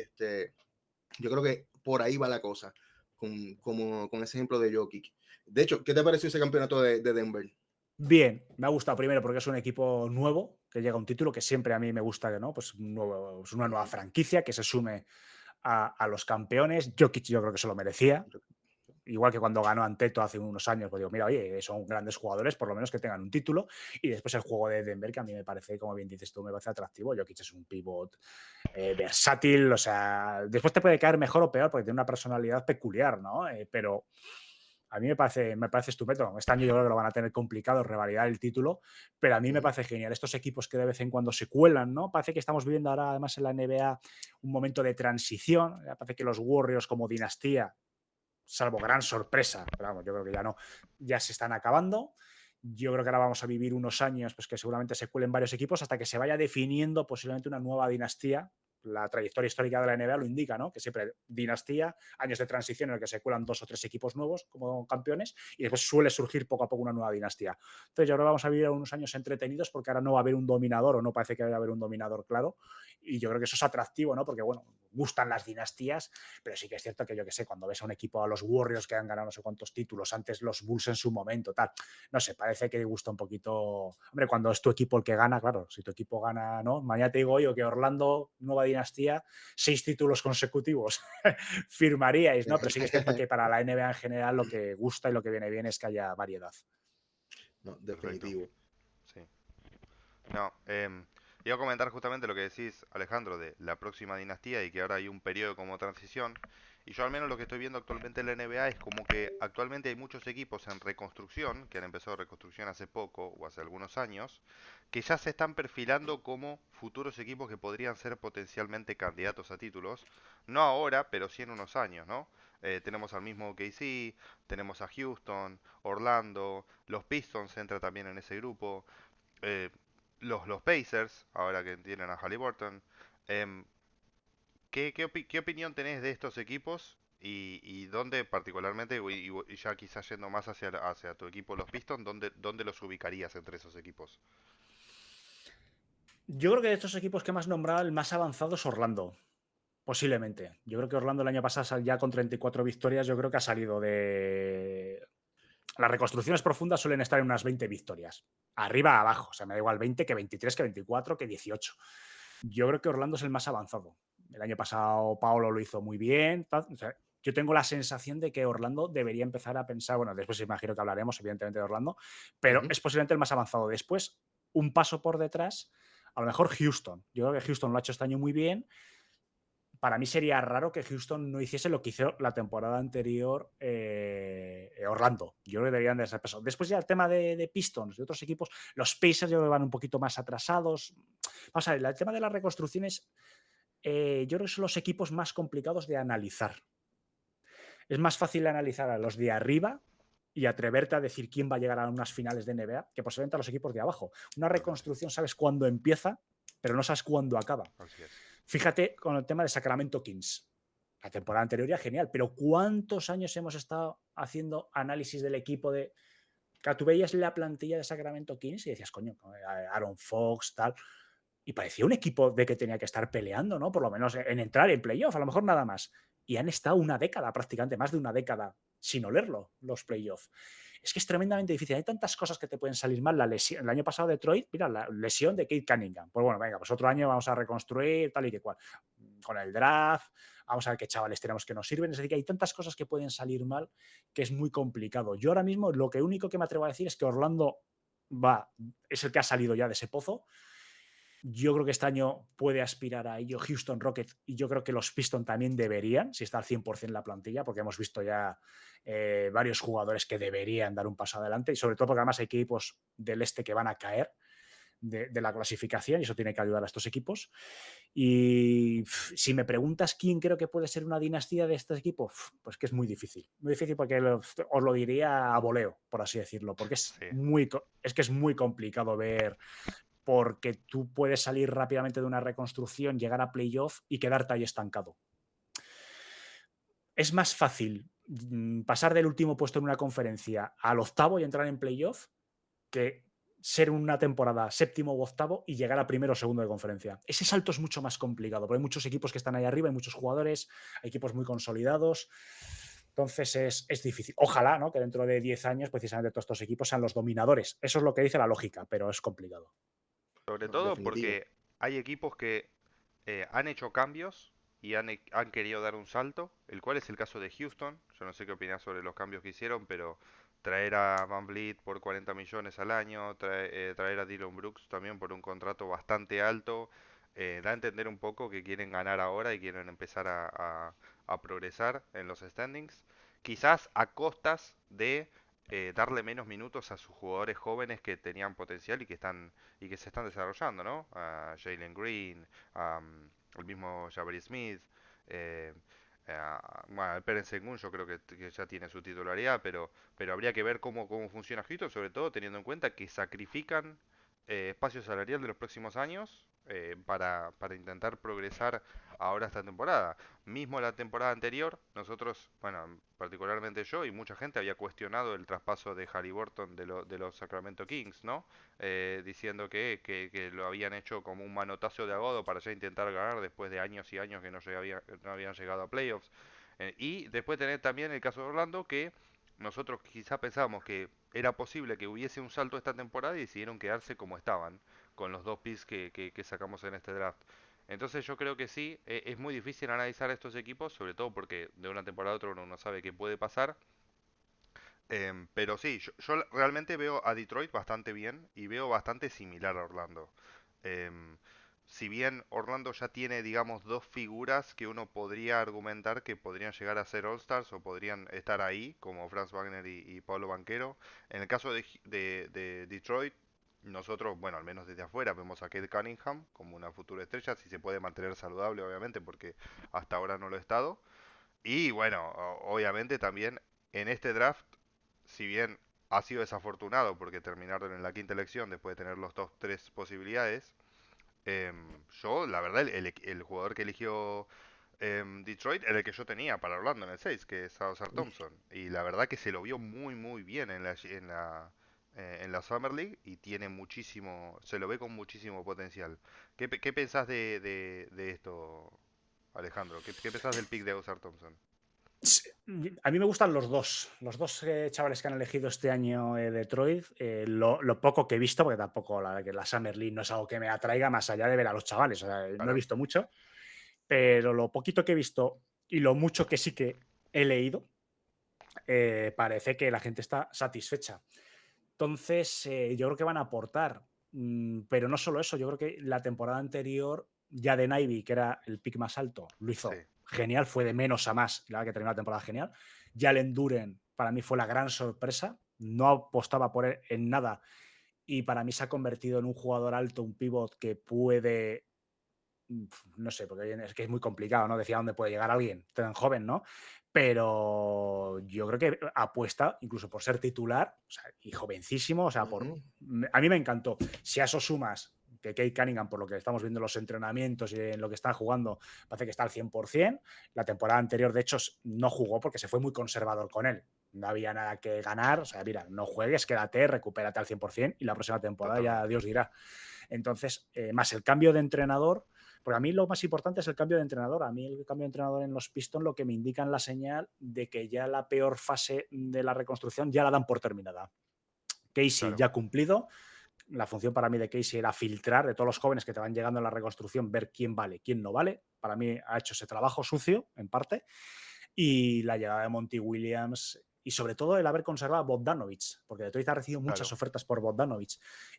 Speaker 1: yo creo que por ahí va la cosa, con ese ejemplo de Jokic. De hecho, ¿qué te pareció ese campeonato de Denver?
Speaker 3: Bien, me ha gustado primero porque es un equipo nuevo que llega a un título que siempre a mí me gusta, ¿no? Pues es una nueva franquicia que se sume a los campeones. Jokic yo creo que se lo merecía. Igual que cuando ganó Anteto hace unos años, pues digo, mira, oye, son grandes jugadores, por lo menos que tengan un título. Y después el juego de Denver, que a mí me parece, como bien dices tú, me parece atractivo. Jokic es un pivot versátil, o sea, después te puede caer mejor o peor porque tiene una personalidad peculiar, ¿no? Pero a mí me parece estupendo. Este año yo creo que lo van a tener complicado revalidar el título, pero a mí me parece genial. Estos equipos que de vez en cuando se cuelan, ¿no? Parece que estamos viviendo ahora, además, en la NBA, un momento de transición. Parece que los Warriors como dinastía, salvo gran sorpresa, pero vamos, yo creo que ya no, ya se están acabando. Yo creo que ahora vamos a vivir unos años pues, que seguramente se cuelen varios equipos hasta que se vaya definiendo posiblemente una nueva dinastía. La trayectoria histórica de la NBA lo indica, ¿no? Que siempre dinastía, años de transición en el que se cuelan 2 o 3 equipos nuevos como campeones y después suele surgir poco a poco una nueva dinastía. Entonces yo creo que vamos a vivir unos años entretenidos porque ahora no va a haber un dominador o no parece que vaya a haber un dominador claro y yo creo que eso es atractivo, ¿no? Porque, bueno, gustan las dinastías, pero sí que es cierto que yo que sé, cuando ves a un equipo, a los Warriors que han ganado no sé cuántos títulos, antes los Bulls en su momento, tal, no sé, parece que gusta un poquito. Hombre, cuando es tu equipo el que gana, claro, si tu equipo gana, ¿no? Mañana te digo yo que Orlando, nueva dinastía, 6 títulos consecutivos firmaríais, ¿no? Pero sí que es cierto que para la NBA en general lo que gusta y lo que viene bien es que haya variedad.
Speaker 1: No,
Speaker 2: Perfecto.
Speaker 1: definitivo.
Speaker 2: Sí. No, iba a comentar justamente lo que decís, Alejandro, de la próxima dinastía y que ahora hay un periodo como transición. Y yo al menos lo que estoy viendo actualmente en la NBA es como que actualmente hay muchos equipos en reconstrucción, que han empezado reconstrucción hace poco o hace algunos años, que ya se están perfilando como futuros equipos que podrían ser potencialmente candidatos a títulos. No ahora, pero sí en unos años, ¿no? Tenemos al mismo KC, tenemos a Houston, Orlando, los Pistons entra también en ese grupo. eh, los Pacers, ahora que tienen a Halliburton. em, ¿Qué opinión tenés de estos equipos y dónde particularmente, y ya quizás yendo más hacia tu equipo, los Pistons, dónde los ubicarías entre esos equipos?
Speaker 3: Yo creo que de estos equipos que más nombrado, el más avanzado es Orlando. Posiblemente. Yo creo que Orlando el año pasado ya con 34 victorias, yo creo que ha salido de. Las reconstrucciones profundas suelen estar en unas 20 victorias. Arriba, abajo. O sea, me da igual 20 que 23, que 24, que 18. Yo creo que Orlando es el más avanzado. El año pasado Paolo lo hizo muy bien. O sea, yo tengo la sensación de que Orlando debería empezar a pensar, bueno, después imagino que hablaremos evidentemente de Orlando, pero es posiblemente el más avanzado. Después, un paso por detrás, a lo mejor Houston. Yo creo que Houston lo ha hecho este año muy bien. Para mí sería raro que Houston no hiciese lo que hizo la temporada anterior Orlando. Yo creo que deberían de ser pesados. Después ya el tema de Pistons, de otros equipos, los Pacers yo creo que van un poquito más atrasados. Vamos a ver, el tema de las reconstrucciones, yo creo que son los equipos más complicados de analizar. Es más fácil analizar a los de arriba y atreverte a decir quién va a llegar a unas finales de NBA que posiblemente a los equipos de abajo. Una
Speaker 2: Totalmente.
Speaker 3: reconstrucción sabes cuándo empieza, pero no sabes cuándo acaba.
Speaker 2: Así es.
Speaker 3: Fíjate con el tema de Sacramento Kings. La temporada anterior ya genial, pero ¿cuántos años hemos estado haciendo análisis del equipo de. Que tú veías la plantilla de Sacramento Kings y decías, coño, Aaron Fox, tal. Y parecía un equipo de que tenía que estar peleando, ¿no? Por lo menos en entrar en playoff, a lo mejor nada más. Y han estado una década, prácticamente más de una década, sin olerlo, los playoffs. Es que es tremendamente difícil. Hay tantas cosas que te pueden salir mal. La lesión, el año pasado Detroit, mira, la lesión de Kate Cunningham. Pues bueno, venga, pues otro año vamos a reconstruir, tal y que cual. Con el draft, vamos a ver qué chavales tenemos que nos sirven. Es decir, que hay tantas cosas que pueden salir mal que es muy complicado. Yo ahora mismo lo único que me atrevo a decir es que Orlando es el que ha salido ya de ese pozo. Yo creo que este año puede aspirar a ello Houston Rockets y yo creo que los Pistons también deberían, si está al 100% la plantilla, porque hemos visto ya varios jugadores que deberían dar un paso adelante y sobre todo porque además hay equipos del este que van a caer de la clasificación y eso tiene que ayudar a estos equipos. Y si me preguntas quién creo que puede ser una dinastía de este equipo, pues que es muy difícil. Muy difícil porque os lo diría a voleo, por así decirlo, porque
Speaker 2: Sí.
Speaker 3: es que es muy complicado ver porque tú puedes salir rápidamente de una reconstrucción, llegar a playoff y quedarte ahí estancado. Es más fácil pasar del último puesto en una conferencia al octavo y entrar en playoff que ser una temporada séptimo u octavo y llegar a primero o segundo de conferencia. Ese salto es mucho más complicado, porque hay muchos equipos que están ahí arriba, hay muchos jugadores, hay equipos muy consolidados. Entonces es difícil. Ojalá, ¿no?, que dentro de 10 años precisamente todos estos equipos sean los dominadores. Eso es lo que dice la lógica, pero es complicado.
Speaker 2: Sobre
Speaker 1: No,
Speaker 2: todo
Speaker 1: definitivo.
Speaker 2: porque hay equipos que han hecho cambios y han querido dar un salto, el cual es el caso de Houston. Yo no sé qué opinas sobre los cambios que hicieron, pero traer a Van Vliet por 40 millones al año, traer a Dillon Brooks también por un contrato bastante alto, da a entender un poco que quieren ganar ahora y quieren empezar a progresar en los standings, quizás a costas de darle menos minutos a sus jugadores jóvenes que tenían potencial y que se están desarrollando, ¿no? A Jalen Green, a el mismo Jabari Smith, eh, bueno, el Pérez Sengun yo creo que ya tiene su titularidad, pero habría que ver cómo funciona Houston, sobre todo teniendo en cuenta que sacrifican espacio salarial de los próximos años para intentar progresar ahora esta temporada. Mismo la temporada anterior, nosotros, bueno, particularmente yo y mucha gente había cuestionado el traspaso de Haliburton de los Sacramento Kings, ¿no? Diciendo que lo habían hecho como un manotazo de agodo para ya intentar ganar después de años y años que no habían llegado a playoffs. Y después tener también el caso de Orlando, que nosotros quizá pensábamos que era posible que hubiese un salto esta temporada y decidieron quedarse como estaban, con los dos picks que sacamos en este draft. Entonces yo creo que sí, es muy difícil analizar estos equipos, sobre todo porque de una temporada a otra uno no sabe qué puede pasar. Pero sí, yo realmente veo a Detroit bastante bien y veo bastante similar a Orlando. Em, si bien Orlando ya tiene, digamos, dos figuras que uno podría argumentar que podrían llegar a ser All-Stars o podrían estar ahí, como Franz Wagner y Pablo Banquero. En el caso de Detroit, nosotros, bueno, al menos desde afuera, vemos a Cade Cunningham como una futura estrella, si se puede mantener saludable, obviamente, porque hasta ahora no lo ha estado. Y bueno, obviamente también en este draft, si bien ha sido desafortunado porque terminaron en la quinta elección después de tener los top tres posibilidades, yo la verdad el jugador que eligió Detroit era el que yo tenía para Orlando en el 6 que es Salazar Thompson. Y la verdad que se lo vio muy bien en la Summer League y tiene muchísimo, se lo ve con muchísimo potencial. ¿Qué pensás de esto, Alejandro? ¿Qué pensás del pick de Ozar Thompson?
Speaker 3: Sí, a mí me gustan los dos chavales que han elegido este año Detroit. Lo poco que he visto, porque tampoco la Summer League no es algo que me atraiga más allá de ver a los chavales. O sea, no he
Speaker 2: Claro.
Speaker 3: visto mucho, pero lo poquito que he visto y lo mucho que sí que he leído, parece que la gente está satisfecha. Entonces, yo creo que van a aportar. Pero no solo eso, yo creo que la temporada anterior, ya de Navy, que era el pick más alto, lo
Speaker 2: Sí,
Speaker 3: hizo genial, fue de menos a más, la verdad que terminó la temporada genial. Jalen Duren, para mí fue la gran sorpresa, no apostaba por él en nada y para mí se ha convertido en un jugador alto, un pivot que puede, no sé, porque es que es muy complicado, ¿no? Decía dónde puede llegar alguien tan joven, ¿no? Pero yo creo que apuesta incluso por ser titular, o sea, y jovencísimo, o sea,
Speaker 1: Ujú.
Speaker 3: a mí me encantó. Si a eso sumas que Kate Cunningham, por lo que estamos viendo en los entrenamientos y en lo que está jugando, parece que está al 100%. La temporada anterior, de hecho, no jugó porque se fue muy conservador con él. No había nada que ganar, o sea, mira, no juegues, quédate, recupérate al 100% y la próxima temporada ya
Speaker 2: totalmente.
Speaker 3: Dios dirá. Entonces, más el cambio de entrenador, porque a mí lo más importante es el cambio de entrenador. A mí el cambio de entrenador en los Pistons lo que me indican la señal de que ya la peor fase de la reconstrucción ya la dan por terminada. Casey
Speaker 2: Claro.
Speaker 3: ya ha cumplido. La función para mí de Casey era filtrar de todos los jóvenes que te van llegando en la reconstrucción, ver quién vale, quién no vale. Para mí ha hecho ese trabajo sucio, en parte. Y la llegada de Monty Williams y sobre todo el haber conservado a Bogdanovic, porque Detroit ha recibido muchas
Speaker 2: Claro.
Speaker 3: ofertas por Bogdanovic,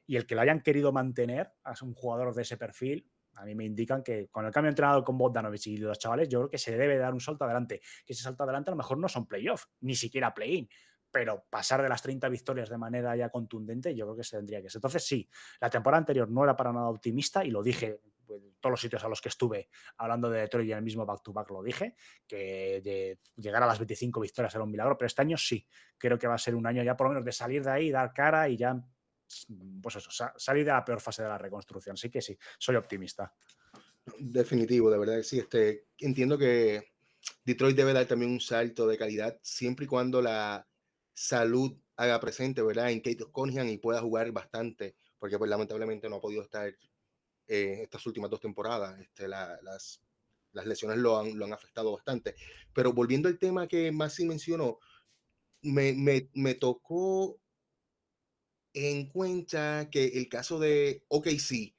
Speaker 3: y el que lo hayan querido mantener a un jugador de ese perfil, a mí me indican que con el cambio de entrenador con Bogdanovic y los chavales, yo creo que se debe dar un salto adelante, que ese salto adelante a lo mejor no son playoffs, ni siquiera play-in, pero pasar de las 30 victorias de manera ya contundente, yo creo que se tendría que ser. Entonces sí, la temporada anterior no era para nada optimista y lo dije en todos los sitios a los que estuve hablando de Detroit y en el mismo back-to-back lo dije, que llegar a las 25 victorias era un milagro, pero este año sí, creo que va a ser un año ya por lo menos de salir de ahí, dar cara y ya, pues eso, salir de la peor fase de la reconstrucción. Así que sí, soy optimista.
Speaker 1: Definitivo, de verdad que sí. Entiendo que Detroit debe dar también un salto de calidad siempre y cuando la salud haga presente, ¿verdad? En Kate Cunningham y pueda jugar bastante, porque pues lamentablemente no ha podido estar estas últimas 2 temporadas. Las lesiones lo han afectado bastante. Pero volviendo al tema que Maxi mencionó, me tocó en cuenta que el caso de OKC,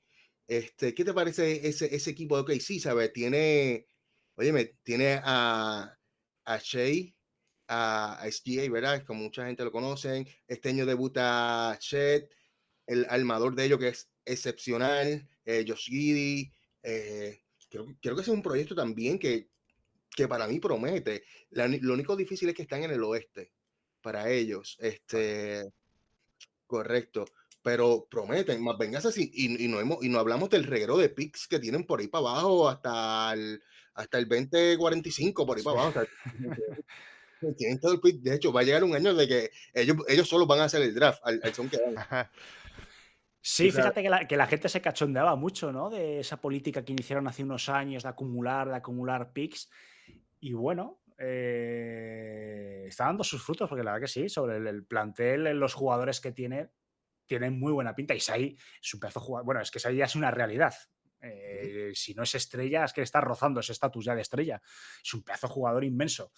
Speaker 1: ¿qué te parece ese equipo de OKC? ¿Sabes? Tiene a Shea, a SGA, ¿verdad? Como mucha gente lo conocen. Este año debuta Chet, el armador de ellos que es excepcional, Josh Giddey. Creo que ese es un proyecto también que para mí promete. Lo único difícil es que están en el oeste para ellos. Correcto, pero prometen, más vengas así, y no hablamos del reguero de picks que tienen por ahí para abajo hasta el 2045 por ahí
Speaker 3: Sí.
Speaker 1: para abajo. O sea, tienen todo el pick. De hecho, va a llegar un año de que ellos solo van a hacer el draft al son que van.
Speaker 3: Sí, fíjate que la gente se cachondeaba mucho, ¿no? De esa política que iniciaron hace unos años de acumular picks. Y bueno, está dando sus frutos, porque la verdad que sí, sobre el plantel, los jugadores que tienen muy buena pinta. Y Sai es un pedazo de jugador. Bueno, es que Sai ya es una realidad. Si no es estrella, es que está rozando ese estatus ya de estrella. Es un pedazo de jugador inmenso.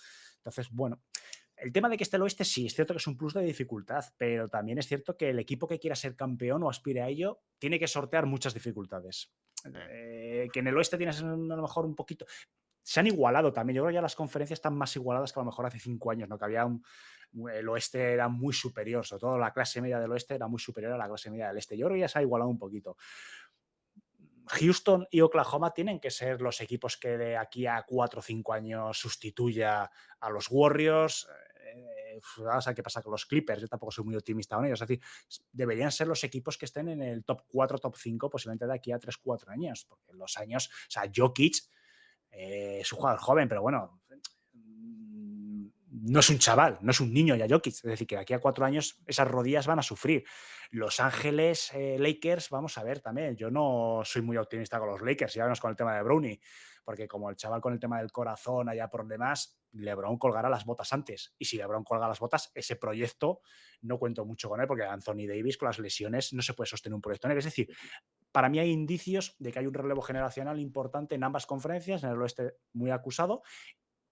Speaker 3: Entonces, bueno, el tema de que esté el oeste, sí, es cierto que es un plus de dificultad, pero también es cierto que el equipo que quiera ser campeón o aspire a ello tiene que sortear muchas dificultades. Que en el oeste tienes a lo mejor un poquito. Se han igualado también. Yo creo que ya las conferencias están más igualadas que a lo mejor hace 5 años, ¿no? Que había el oeste era muy superior, sobre todo la clase media del oeste era muy superior a la clase media del este. Yo creo que ya se ha igualado un poquito. Houston y Oklahoma tienen que ser los equipos que de aquí a 4 o 5 años sustituya a los Warriors. Vamos a ver qué pasa con los Clippers. Yo tampoco soy muy optimista con ellos. Es decir, deberían ser los equipos que estén en el top 4, top 5, posiblemente de aquí a 3, 4 años. Porque en los años, o sea, Jokic es un jugador joven, pero bueno, no es un chaval, no es un niño ya Jokic. Es decir, que de aquí a 4 años esas rodillas van a sufrir. Los Ángeles Lakers, vamos a ver también. Yo no soy muy optimista con los Lakers, ya vemos con el tema de Brownie, porque como el chaval con el tema del corazón haya problemas, LeBron colgará las botas antes. Y si LeBron colga las botas, ese proyecto no cuento mucho con él, porque Anthony Davis con las lesiones no se puede sostener un proyecto en él. Es decir, para mí hay indicios de que hay un relevo generacional importante en ambas conferencias, en el oeste muy acusado,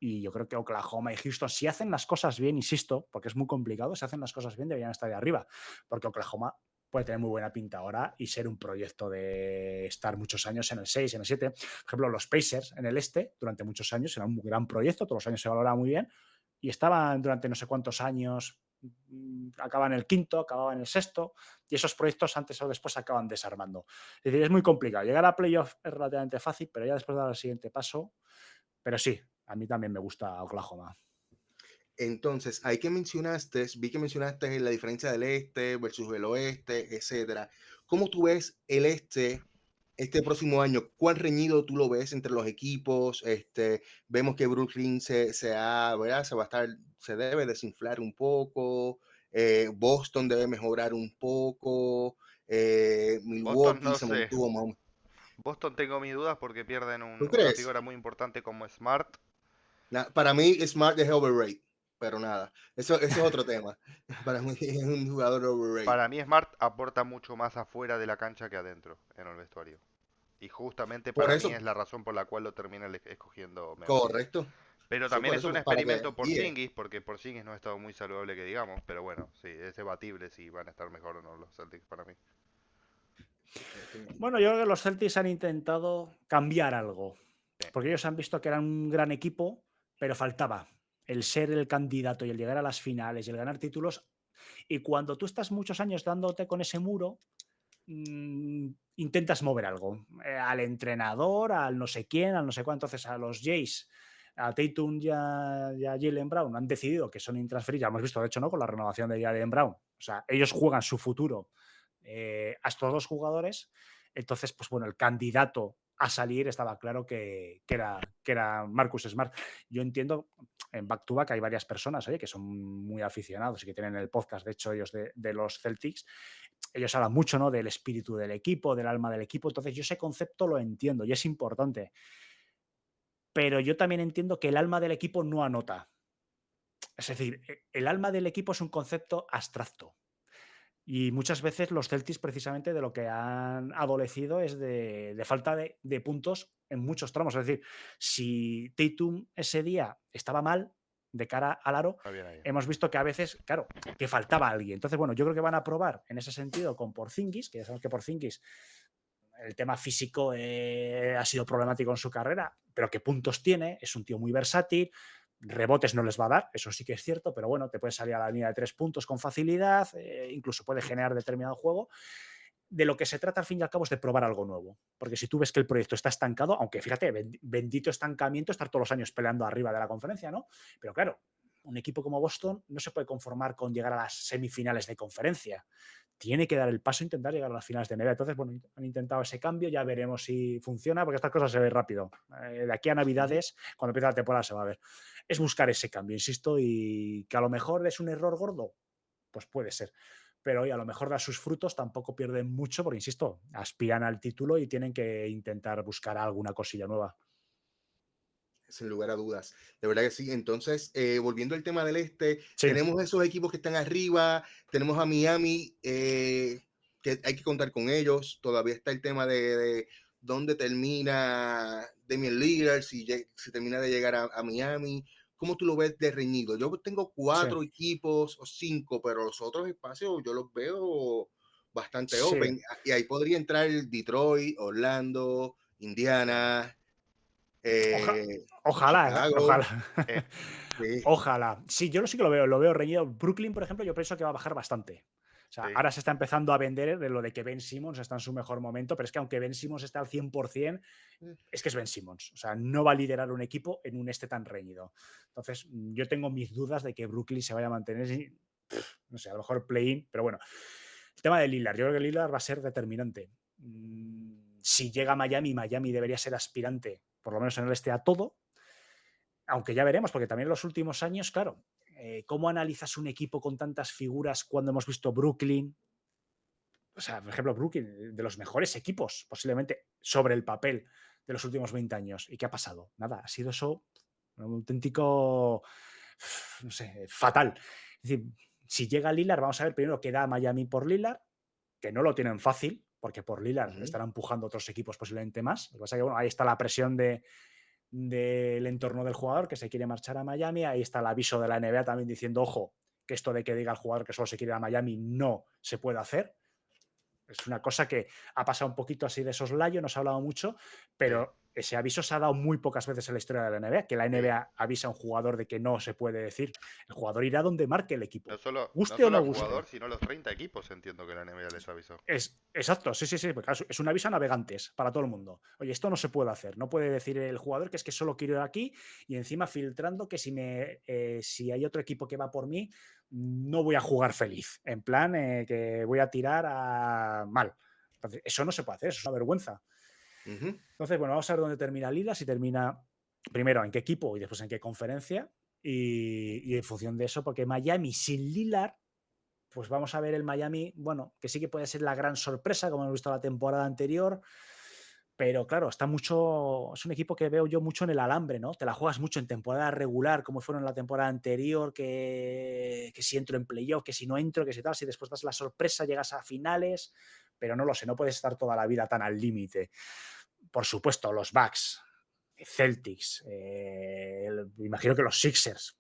Speaker 3: y yo creo que Oklahoma y Houston, si hacen las cosas bien, insisto, porque es muy complicado, si hacen las cosas bien deberían estar de arriba, porque Oklahoma puede tener muy buena pinta ahora y ser un proyecto de estar muchos años en el 6, en el 7. Por ejemplo, los Pacers en el este, durante muchos años, era un gran proyecto, todos los años se valoraba muy bien, y estaban durante no sé cuántos años, acaban el quinto, acababan el sexto, y esos proyectos antes o después se acaban desarmando. Es decir, es muy complicado. Llegar a playoff es relativamente fácil, pero ya después de dar el siguiente paso, pero sí, a mí también me gusta Oklahoma.
Speaker 1: Entonces, vi que mencionaste la diferencia del este versus el oeste, etcétera. ¿Cómo tú ves el este próximo año? ¿Cuán reñido tú lo ves entre los equipos? Vemos que Brooklyn ¿verdad? Se debe desinflar un poco. Boston debe mejorar un poco.
Speaker 2: Boston
Speaker 1: Milwaukee
Speaker 2: no
Speaker 1: se
Speaker 2: sé.
Speaker 1: mantuvo más.
Speaker 2: Boston tengo mis dudas porque pierden
Speaker 1: ¿Tú
Speaker 2: una
Speaker 1: crees?
Speaker 2: figura muy importante como Smart.
Speaker 1: Para mí, Smart es overrated, pero nada, eso es otro tema. Para mí es un jugador overrated.
Speaker 2: Para mí Smart aporta mucho más afuera de la cancha que adentro en el vestuario. Y justamente
Speaker 1: Por
Speaker 2: para mí es
Speaker 1: eso,
Speaker 2: la razón por la cual lo termina escogiendo Memphis.
Speaker 1: correcto.
Speaker 2: Pero
Speaker 1: Sí,
Speaker 2: también
Speaker 1: por
Speaker 2: es
Speaker 1: eso,
Speaker 2: un
Speaker 1: para que
Speaker 2: experimento por
Speaker 1: guíe.
Speaker 2: Porzingis, porque Porzingis no ha estado muy saludable que digamos, pero bueno, sí, es debatible si van a estar mejor o no los Celtics para mí.
Speaker 3: Bueno, yo creo que los Celtics han intentado cambiar algo,
Speaker 2: Sí.
Speaker 3: porque ellos han visto que eran un gran equipo, pero faltaba el ser el candidato y el llegar a las finales y el ganar títulos. Y cuando tú estás muchos años dándote con ese muro, intentas mover algo. Al entrenador, al no sé quién, al no sé cuánto. Entonces, a los Jays, a Tatum y a Jaylen Brown han decidido que son intransferibles. Ya hemos visto, de hecho, ¿no? Con la renovación de Jaylen Brown. O sea, ellos juegan su futuro a estos dos jugadores. Entonces, pues bueno, el candidato a salir estaba claro que era Marcus Smart. Yo entiendo en Back to Back hay varias personas que son muy aficionados y que tienen el podcast, de hecho, ellos de los Celtics. Ellos hablan mucho, ¿no? Del espíritu del equipo, del alma del equipo. Entonces, yo ese concepto lo entiendo y es importante. Pero yo también entiendo que el alma del equipo no anota. Es decir, el alma del equipo es un concepto abstracto. Y muchas veces los Celtics, precisamente, de lo que han adolecido es de falta de puntos en muchos tramos. Es decir, si Tatum ese día estaba mal de cara al aro,
Speaker 2: Va bien ahí.
Speaker 3: hemos visto que a veces, claro, que faltaba alguien. Entonces, bueno, yo creo que van a probar en ese sentido con Porzingis, que ya sabemos que Porzingis, el tema físico ha sido problemático en su carrera, pero qué puntos tiene, es un tío muy versátil. Rebotes no les va a dar, eso sí que es cierto, pero bueno, te puede salir a la línea de 3 puntos con facilidad, incluso puede generar determinado juego. De lo que se trata al fin y al cabo es de probar algo nuevo, porque si tú ves que el proyecto está estancado, aunque fíjate, bendito estancamiento estar todos los años peleando arriba de la conferencia, ¿no? Pero claro, un equipo como Boston no se puede conformar con llegar a las semifinales de conferencia. Tiene que dar el paso e intentar llegar a las finales de NBA. Entonces, bueno, han intentado ese cambio, ya veremos si funciona, porque estas cosas se ven rápido. De aquí a Navidades, cuando empieza la temporada, se va a ver. Es buscar ese cambio, insisto, y que a lo mejor es un error gordo, pues puede ser. Pero oye, a lo mejor da sus frutos, tampoco pierden mucho, porque insisto, aspiran al título y tienen que intentar buscar alguna cosilla nueva.
Speaker 1: Sin lugar a dudas. De verdad que sí. Entonces, volviendo al tema del este,
Speaker 3: Sí,
Speaker 1: tenemos esos equipos que están arriba, tenemos a Miami, que hay que contar con ellos. Todavía está el tema de dónde termina Damian Lillard, si termina de llegar a Miami. ¿Cómo tú lo ves de reñido? Yo tengo
Speaker 3: sí,
Speaker 1: 4 equipos o 5, pero los otros espacios yo los veo bastante
Speaker 3: sí.
Speaker 1: open. Y ahí podría entrar Detroit, Orlando, Indiana,
Speaker 3: Oja-
Speaker 1: eh,
Speaker 3: ojalá,
Speaker 1: Chicago.
Speaker 3: ojalá.
Speaker 2: Eh,
Speaker 1: Sí,
Speaker 3: Ojalá. Sí, yo sí que lo veo reñido. Brooklyn, por ejemplo, yo pienso que va a bajar bastante. O sea,
Speaker 2: sí.
Speaker 3: ahora se está empezando a vender de lo de que Ben Simmons está en su mejor momento, pero es que aunque Ben Simmons esté al 100%, es que es Ben Simmons. O sea, no va a liderar un equipo en un este tan reñido. Entonces, yo tengo mis dudas de que Brooklyn se vaya a mantener, no sé, a lo mejor play-in, pero bueno. El tema de Lillard, yo creo que Lillard va a ser determinante. Si llega a Miami, Miami debería ser aspirante, por lo menos en el este, a todo. Aunque ya veremos, porque también en los últimos años, claro, ¿cómo analizas un equipo con tantas figuras cuando hemos visto Brooklyn? O sea, por ejemplo, Brooklyn, de los mejores equipos, posiblemente sobre el papel de los últimos 20 años. ¿Y qué ha pasado? Nada, ha sido eso un auténtico, no sé, fatal. Es decir, si llega Lillard, vamos a ver primero qué da Miami por Lillard, que no lo tienen fácil, porque por Lillard
Speaker 1: ujú,
Speaker 3: estarán empujando otros equipos posiblemente más. Lo que pasa es que, bueno, ahí está la presión del entorno del jugador que se quiere marchar a Miami. Ahí está el aviso de la NBA también diciendo, ojo, que esto de que diga el jugador que solo se quiere ir a Miami no se puede hacer. Es una cosa que ha pasado un poquito así de soslayo, no se ha hablado mucho,
Speaker 2: Sí,
Speaker 3: pero ese aviso se ha dado muy pocas veces en la historia de la NBA, que la
Speaker 2: sí.
Speaker 3: NBA avisa a un jugador de que no se puede decir. El jugador irá donde marque el
Speaker 2: No
Speaker 3: equipo,
Speaker 2: solo, no
Speaker 3: guste o
Speaker 2: solo
Speaker 3: no
Speaker 2: al jugador,
Speaker 3: guste.
Speaker 2: sino a los 30 equipos, entiendo que la NBA les avisó.
Speaker 3: Es exacto, sí, sí, sí, porque claro, es un aviso a navegantes para todo el mundo. Oye, esto no se puede hacer, no puede decir el jugador que es que solo quiero ir aquí y encima filtrando que si hay otro equipo que va por mí, no voy a jugar feliz, en plan que voy a tirar a mal. Entonces, eso no se puede hacer, eso es una vergüenza.
Speaker 1: ujú.
Speaker 3: Entonces, bueno, vamos a ver dónde termina Lila, si termina primero en qué equipo y después en qué conferencia y en función de eso, porque Miami sin Lillard pues vamos a ver el Miami, bueno, que sí que puede ser la gran sorpresa, como hemos visto la temporada anterior, pero claro, está mucho, es un equipo que veo yo mucho en el alambre, ¿no? Te la juegas mucho en temporada regular, como fueron en la temporada anterior, que si entro en playoff, que si no entro, que si tal, si después das la sorpresa, llegas a finales, pero no lo sé, no puedes estar toda la vida tan al límite. Por supuesto, los Bucks, Celtics, imagino que los Sixers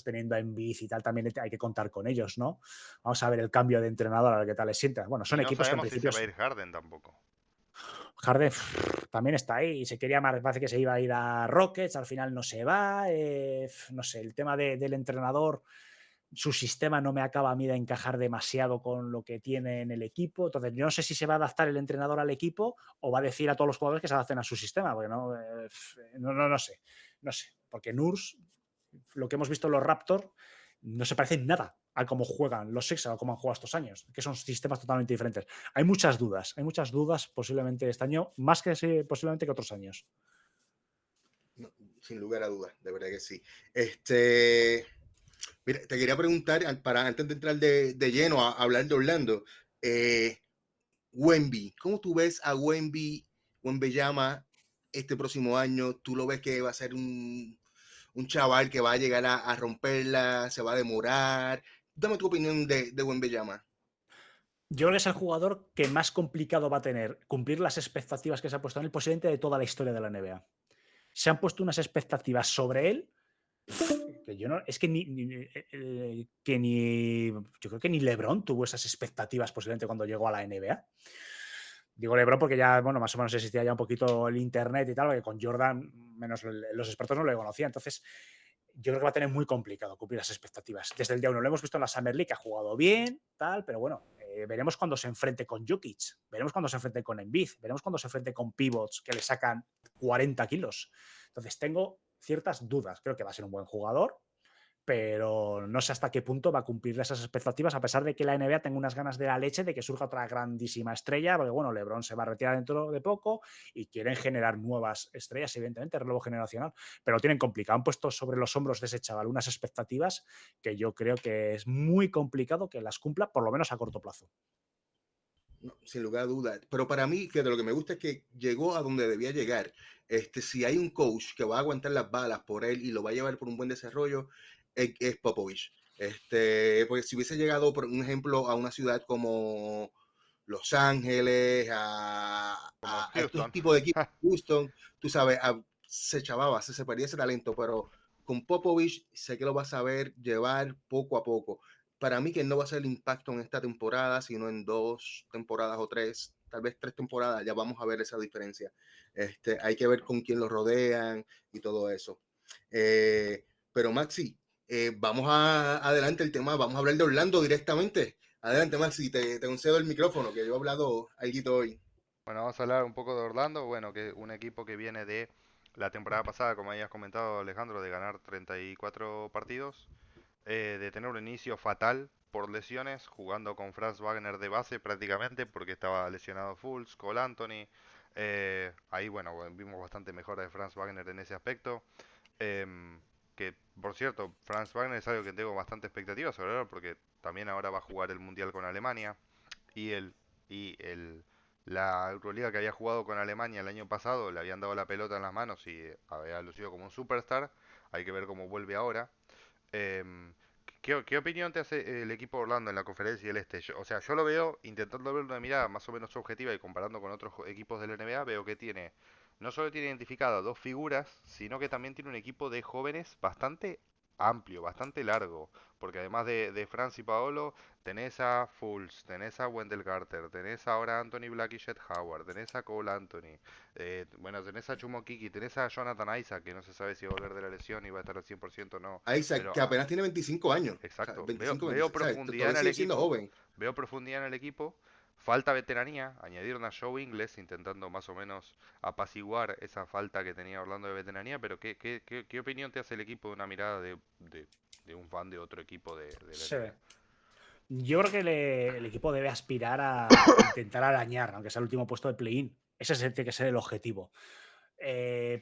Speaker 3: teniendo a Embiid y tal, también hay que contar con ellos, ¿no? Vamos a ver el cambio de entrenador, a ver qué tal les sienta. Bueno,
Speaker 2: Y
Speaker 3: son
Speaker 2: no
Speaker 3: equipos que en
Speaker 2: sabemos si se
Speaker 3: principio...
Speaker 2: va a ir Harden tampoco.
Speaker 3: Harden también está ahí. Se quería más, parece que se iba a ir a Rockets, al final no se va. No sé, el tema del entrenador, su sistema no me acaba a mí de encajar demasiado con lo que tiene en el equipo. Entonces, yo no sé si se va a adaptar el entrenador al equipo o va a decir a todos los jugadores que se adapten a su sistema, porque no sé. No sé, porque Nurse, lo que hemos visto en los Raptors, no se parece en nada a cómo juegan los Sixers o cómo han jugado estos años, que son sistemas totalmente diferentes. Hay muchas dudas posiblemente este año, más que posiblemente que otros años.
Speaker 1: No, sin lugar a dudas, de verdad que sí. Mira, te quería preguntar, para antes de entrar de lleno a hablar de Orlando, Wemby, ¿cómo tú ves a Wembanyama este próximo año? ¿Tú lo ves que va a ser un chaval que va a llegar a romperla, se va a demorar? Dame tu opinión de Wembanyama.
Speaker 3: Yo creo que es el jugador que más complicado va a tener cumplir las expectativas que se ha puesto en él posiblemente de toda la historia de la NBA. Se han puesto unas expectativas sobre él que yo no, es que yo creo que ni LeBron tuvo esas expectativas posiblemente cuando llegó a la NBA. Digo LeBron porque ya, bueno, más o menos existía ya un poquito el internet y tal, porque con Jordan, menos los expertos no lo conocían. Entonces, yo creo que va a tener muy complicado cumplir las expectativas. Desde el día uno lo hemos visto en la Summer League, ha jugado bien, tal, pero bueno, veremos cuando se enfrente con Jokic, veremos cuando se enfrente con Embiid, veremos cuando se enfrente con pivots que le sacan 40 kilos. Entonces, tengo ciertas dudas. Creo que va a ser un buen jugador, pero no sé hasta qué punto va a cumplir esas expectativas, a pesar de que la NBA tenga unas ganas de la leche de que surja otra grandísima estrella, porque bueno, LeBron se va a retirar dentro de poco y quieren generar nuevas estrellas, evidentemente, relevo generacional, pero lo tienen complicado. Han puesto sobre los hombros de ese chaval unas expectativas que yo creo que es muy complicado que las cumpla, por lo menos a corto plazo.
Speaker 1: No, sin lugar a dudas. Pero para mí, que de lo que me gusta es que llegó a donde debía llegar. Si hay un coach que va a aguantar las balas por él y lo va a llevar por un buen desarrollo, es Popovich. Porque si hubiese llegado, por un ejemplo, a una ciudad como Los Ángeles,
Speaker 2: Como
Speaker 1: a estos
Speaker 2: Houston.
Speaker 1: tipos de equipos, Houston, tú sabes, se chavaba, se perdía ese talento, pero con Popovich sé que lo vas a ver llevar poco a poco. Para mí que no va a ser el impacto en esta temporada, sino en 2 temporadas o 3, tal vez 3 temporadas, ya vamos a ver esa diferencia. Hay que ver con quién lo rodean y todo eso. Pero Maxi, vamos adelante el tema, vamos a hablar de Orlando directamente. Adelante, Maxi, te concedo el micrófono, que yo he hablado algo hoy.
Speaker 2: Bueno, vamos a hablar un poco de Orlando. Bueno, que un equipo que viene de la temporada pasada, como habías comentado Alejandro, de ganar 34 partidos, de tener un inicio fatal por lesiones, jugando con Franz Wagner de base prácticamente, porque estaba lesionado Fultz, Cole Anthony. Ahí, bueno, vimos bastante mejora de Franz Wagner en ese aspecto. Que, por cierto, Franz Wagner es algo que tengo bastante expectativas sobre él, porque también ahora va a jugar el Mundial con Alemania. Y la Euroliga que había jugado con Alemania el año pasado, le habían dado la pelota en las manos y había lucido como un superstar. Hay que ver cómo vuelve ahora. Em, ¿qué opinión te hace el equipo de Orlando en la conferencia del Este? O sea, yo lo veo, intentando ver una mirada más o menos objetiva y comparando con otros equipos de la NBA, veo que tiene, no solo tiene identificado dos figuras, sino que también tiene un equipo de jóvenes bastante amplio, bastante largo. Porque además de Franz y Paolo, tenés a Fultz, tenés a Wendell Carter, tenés ahora a Anthony Black y Chet Howard, tenés a Cole Anthony, bueno, tenés a Chumo Kiki, tenés a Jonathan Isaac, que no se sabe si va a volver de la lesión y va a estar al 100% o no.
Speaker 1: Isaac,
Speaker 2: Pero,
Speaker 1: que apenas tiene 25 años. O sea,
Speaker 2: exacto,
Speaker 1: 25,
Speaker 2: veo
Speaker 1: 26, o sea,
Speaker 2: profundidad
Speaker 1: todavía
Speaker 2: en el
Speaker 1: sigue siendo
Speaker 2: equipo,
Speaker 1: joven.
Speaker 2: veo profundidad en el equipo. Falta veteranía, añadieron a Joe Ingles intentando más o menos apaciguar esa falta que tenía Orlando de veteranía, pero ¿qué opinión te hace el equipo de una mirada de un fan de otro equipo de la
Speaker 3: Sí.
Speaker 2: NBA?
Speaker 3: Yo creo que el equipo debe aspirar a intentar arañar, aunque sea el último puesto de play-in. Ese tiene que ser el objetivo.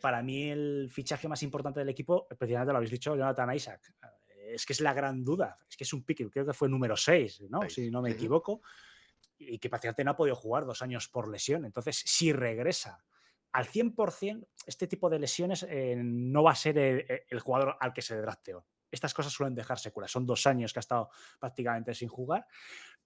Speaker 3: Para mí el fichaje más importante del equipo, precisamente lo habéis dicho, Jonathan Isaac. Es que es la gran duda. Es que es un pick, creo que fue número 6, ¿no? Si no me
Speaker 1: Ujú.
Speaker 3: equivoco. Y que prácticamente no ha podido jugar 2 años por lesión. Entonces, si regresa al 100%, este tipo de lesiones no va a ser el jugador al que se drafteó. Estas cosas suelen dejar secuelas. Son 2 años que ha estado prácticamente sin jugar,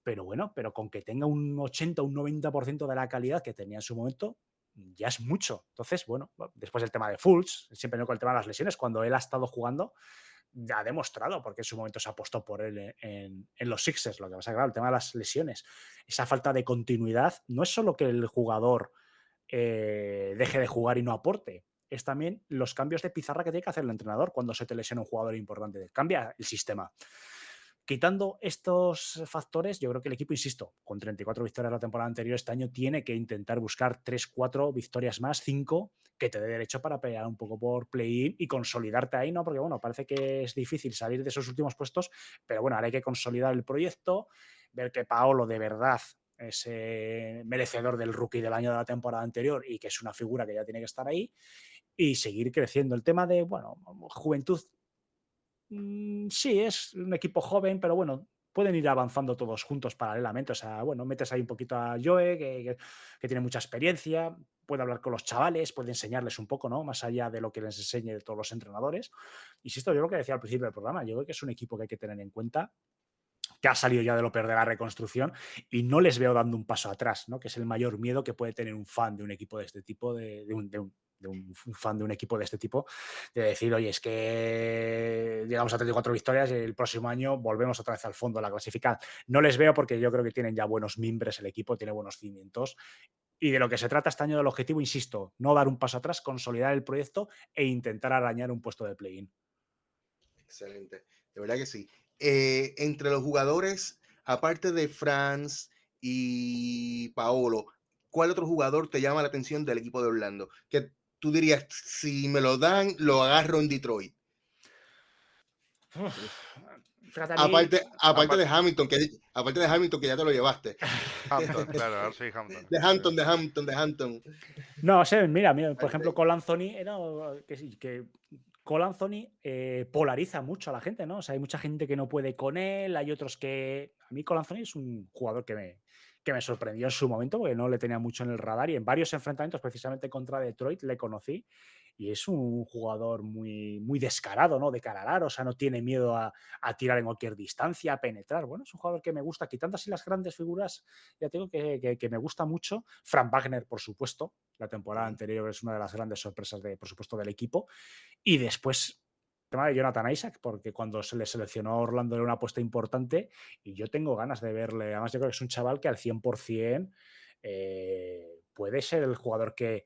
Speaker 3: pero bueno, pero con que tenga un 80, un 90% de la calidad que tenía en su momento, ya es mucho. Entonces, bueno, después el tema de Fultz, siempre no con el tema de las lesiones, cuando él ha estado jugando, ya ha demostrado, porque en su momento se apostó por él en los Sixers. Lo que pasa es que, claro, el tema de las lesiones, esa falta de continuidad, no es solo que el jugador deje de jugar y no aporte. Es también los cambios de pizarra que tiene que hacer el entrenador cuando se te lesiona un jugador importante. Cambia el sistema. Quitando estos factores, yo creo que el equipo, insisto, con 34 victorias la temporada anterior, este año tiene que intentar buscar 3, 4 victorias más, 5, que te dé derecho para pelear un poco por play-in y consolidarte ahí, ¿no? Porque, bueno, parece que es difícil salir de esos últimos puestos, pero bueno, ahora hay que consolidar el proyecto, ver que Paolo de verdad es merecedor del rookie del año de la temporada anterior y que es una figura que ya tiene que estar ahí y seguir creciendo. El tema de, bueno, juventud. Sí, es un equipo joven, pero bueno, pueden ir avanzando todos juntos paralelamente. O sea, bueno, metes ahí un poquito a Joe, que tiene mucha experiencia, puede hablar con los chavales, puede enseñarles un poco, ¿no? Más allá de lo que les enseñe todos los entrenadores. Insisto, yo lo que decía al principio del programa, yo creo que es un equipo que hay que tener en cuenta, que ha salido ya de lo peor de la reconstrucción y no les veo dando un paso atrás, ¿no? Que es el mayor miedo que puede tener un fan de un equipo de este tipo, de un fan de un equipo de este tipo, de decir, oye, es que llegamos a 34 victorias y el próximo año volvemos otra vez al fondo de la clasificada. No les veo porque yo creo que tienen ya buenos mimbres el equipo, tiene buenos cimientos y de lo que se trata este año del objetivo, insisto, no dar un paso atrás, consolidar el proyecto e intentar arañar un puesto de play-in.
Speaker 1: Excelente, de verdad que sí. Entre los jugadores, aparte de Franz y Paolo, ¿cuál otro jugador te llama la atención del equipo de Orlando? Que tú dirías, si me lo dan, lo agarro en Detroit.
Speaker 3: Fíjate, a mí,
Speaker 1: Aparte de
Speaker 2: Aparte,
Speaker 1: Hamilton, que ya te lo llevaste.
Speaker 2: Hampton, claro, R.J. Hampton.
Speaker 1: De Hampton.
Speaker 3: no sé, mira, por
Speaker 1: Al
Speaker 3: ejemplo,
Speaker 1: rey.
Speaker 3: Cole Anthony era que Cole Anthony polariza mucho a la gente, ¿no? O sea, hay mucha gente que no puede con él, hay otros que... A mí Cole Anthony es un jugador que me sorprendió en su momento porque no le tenía mucho en el radar y en varios enfrentamientos, precisamente contra Detroit, le conocí y es un jugador muy, muy descarado, ¿no? De cara al aro, o sea, no tiene miedo a tirar en cualquier distancia, a penetrar. Bueno, es un jugador que me gusta, quitando así las grandes figuras, ya tengo que me gusta mucho. Frank Wagner, por supuesto, la temporada anterior es una de las grandes sorpresas, por supuesto, del equipo. Y después, el tema de Jonathan Isaac, porque cuando se le seleccionó a Orlando era una apuesta importante y yo tengo ganas de verle. Además, yo creo que es un chaval que al 100% puede ser el jugador que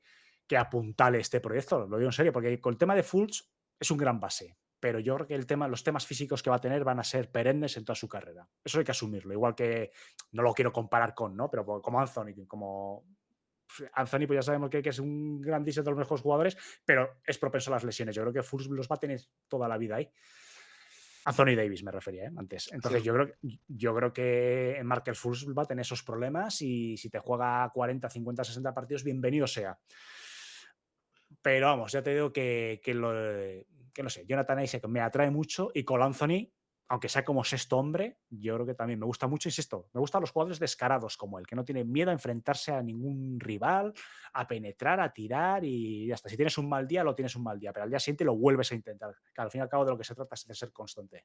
Speaker 3: apuntale este proyecto. Lo digo en serio, porque con el tema de Fultz es un gran base. Pero yo creo que los temas físicos que va a tener van a ser perennes en toda su carrera. Eso hay que asumirlo. Igual que no lo quiero comparar con, ¿no? Pero como Anthony, Anthony, pues ya sabemos que es un grandísimo de los mejores jugadores, pero es propenso a las lesiones. Yo creo que Fultz los va a tener toda la vida ahí. Anthony Davis me refería antes. Entonces
Speaker 1: Sí.
Speaker 3: yo creo que Markel Fultz va a tener esos problemas y si te juega 40, 50, 60 partidos, bienvenido sea. Pero vamos, ya te digo que no sé, Jonathan Isaac me atrae mucho y Cole Anthony, aunque sea como sexto hombre, yo creo que también me gusta mucho, insisto, me gustan los jugadores descarados como él, que no tienen miedo a enfrentarse a ningún rival, a penetrar, a tirar y ya está. Si tienes un mal día, lo tienes un mal día, pero al día siguiente lo vuelves a intentar. Que al fin y al cabo de lo que se trata es de ser constante.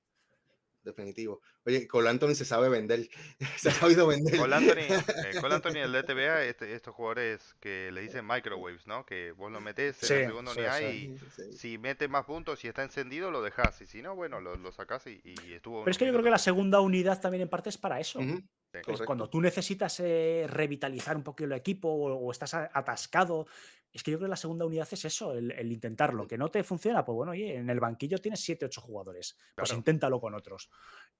Speaker 1: Definitivo. Oye, Cole Anthony se sabe vender. Se ha sabido vender.
Speaker 2: Cole Anthony del DTBA, estos jugadores que le dicen microwaves, ¿no? Que vos lo metés en
Speaker 3: Sí,
Speaker 2: la segunda
Speaker 3: sí,
Speaker 2: unidad
Speaker 3: sí.
Speaker 2: y
Speaker 1: Sí.
Speaker 2: si mete más puntos y está encendido, lo dejás. Y si no, bueno, lo sacás y estuvo
Speaker 3: Pero es
Speaker 2: unos
Speaker 3: que yo creo que
Speaker 2: minutos.
Speaker 3: la segunda unidad también en parte es para eso.
Speaker 1: Ujú,
Speaker 2: Sí.
Speaker 3: Es
Speaker 1: correcto.
Speaker 3: cuando tú necesitas revitalizar un poquito el equipo o estás atascado, es que yo creo que la segunda unidad es eso, el intentarlo. Que no te funciona, pues bueno, oye, en el banquillo tienes 7 8 jugadores, pues
Speaker 2: Claro.
Speaker 3: inténtalo con otros.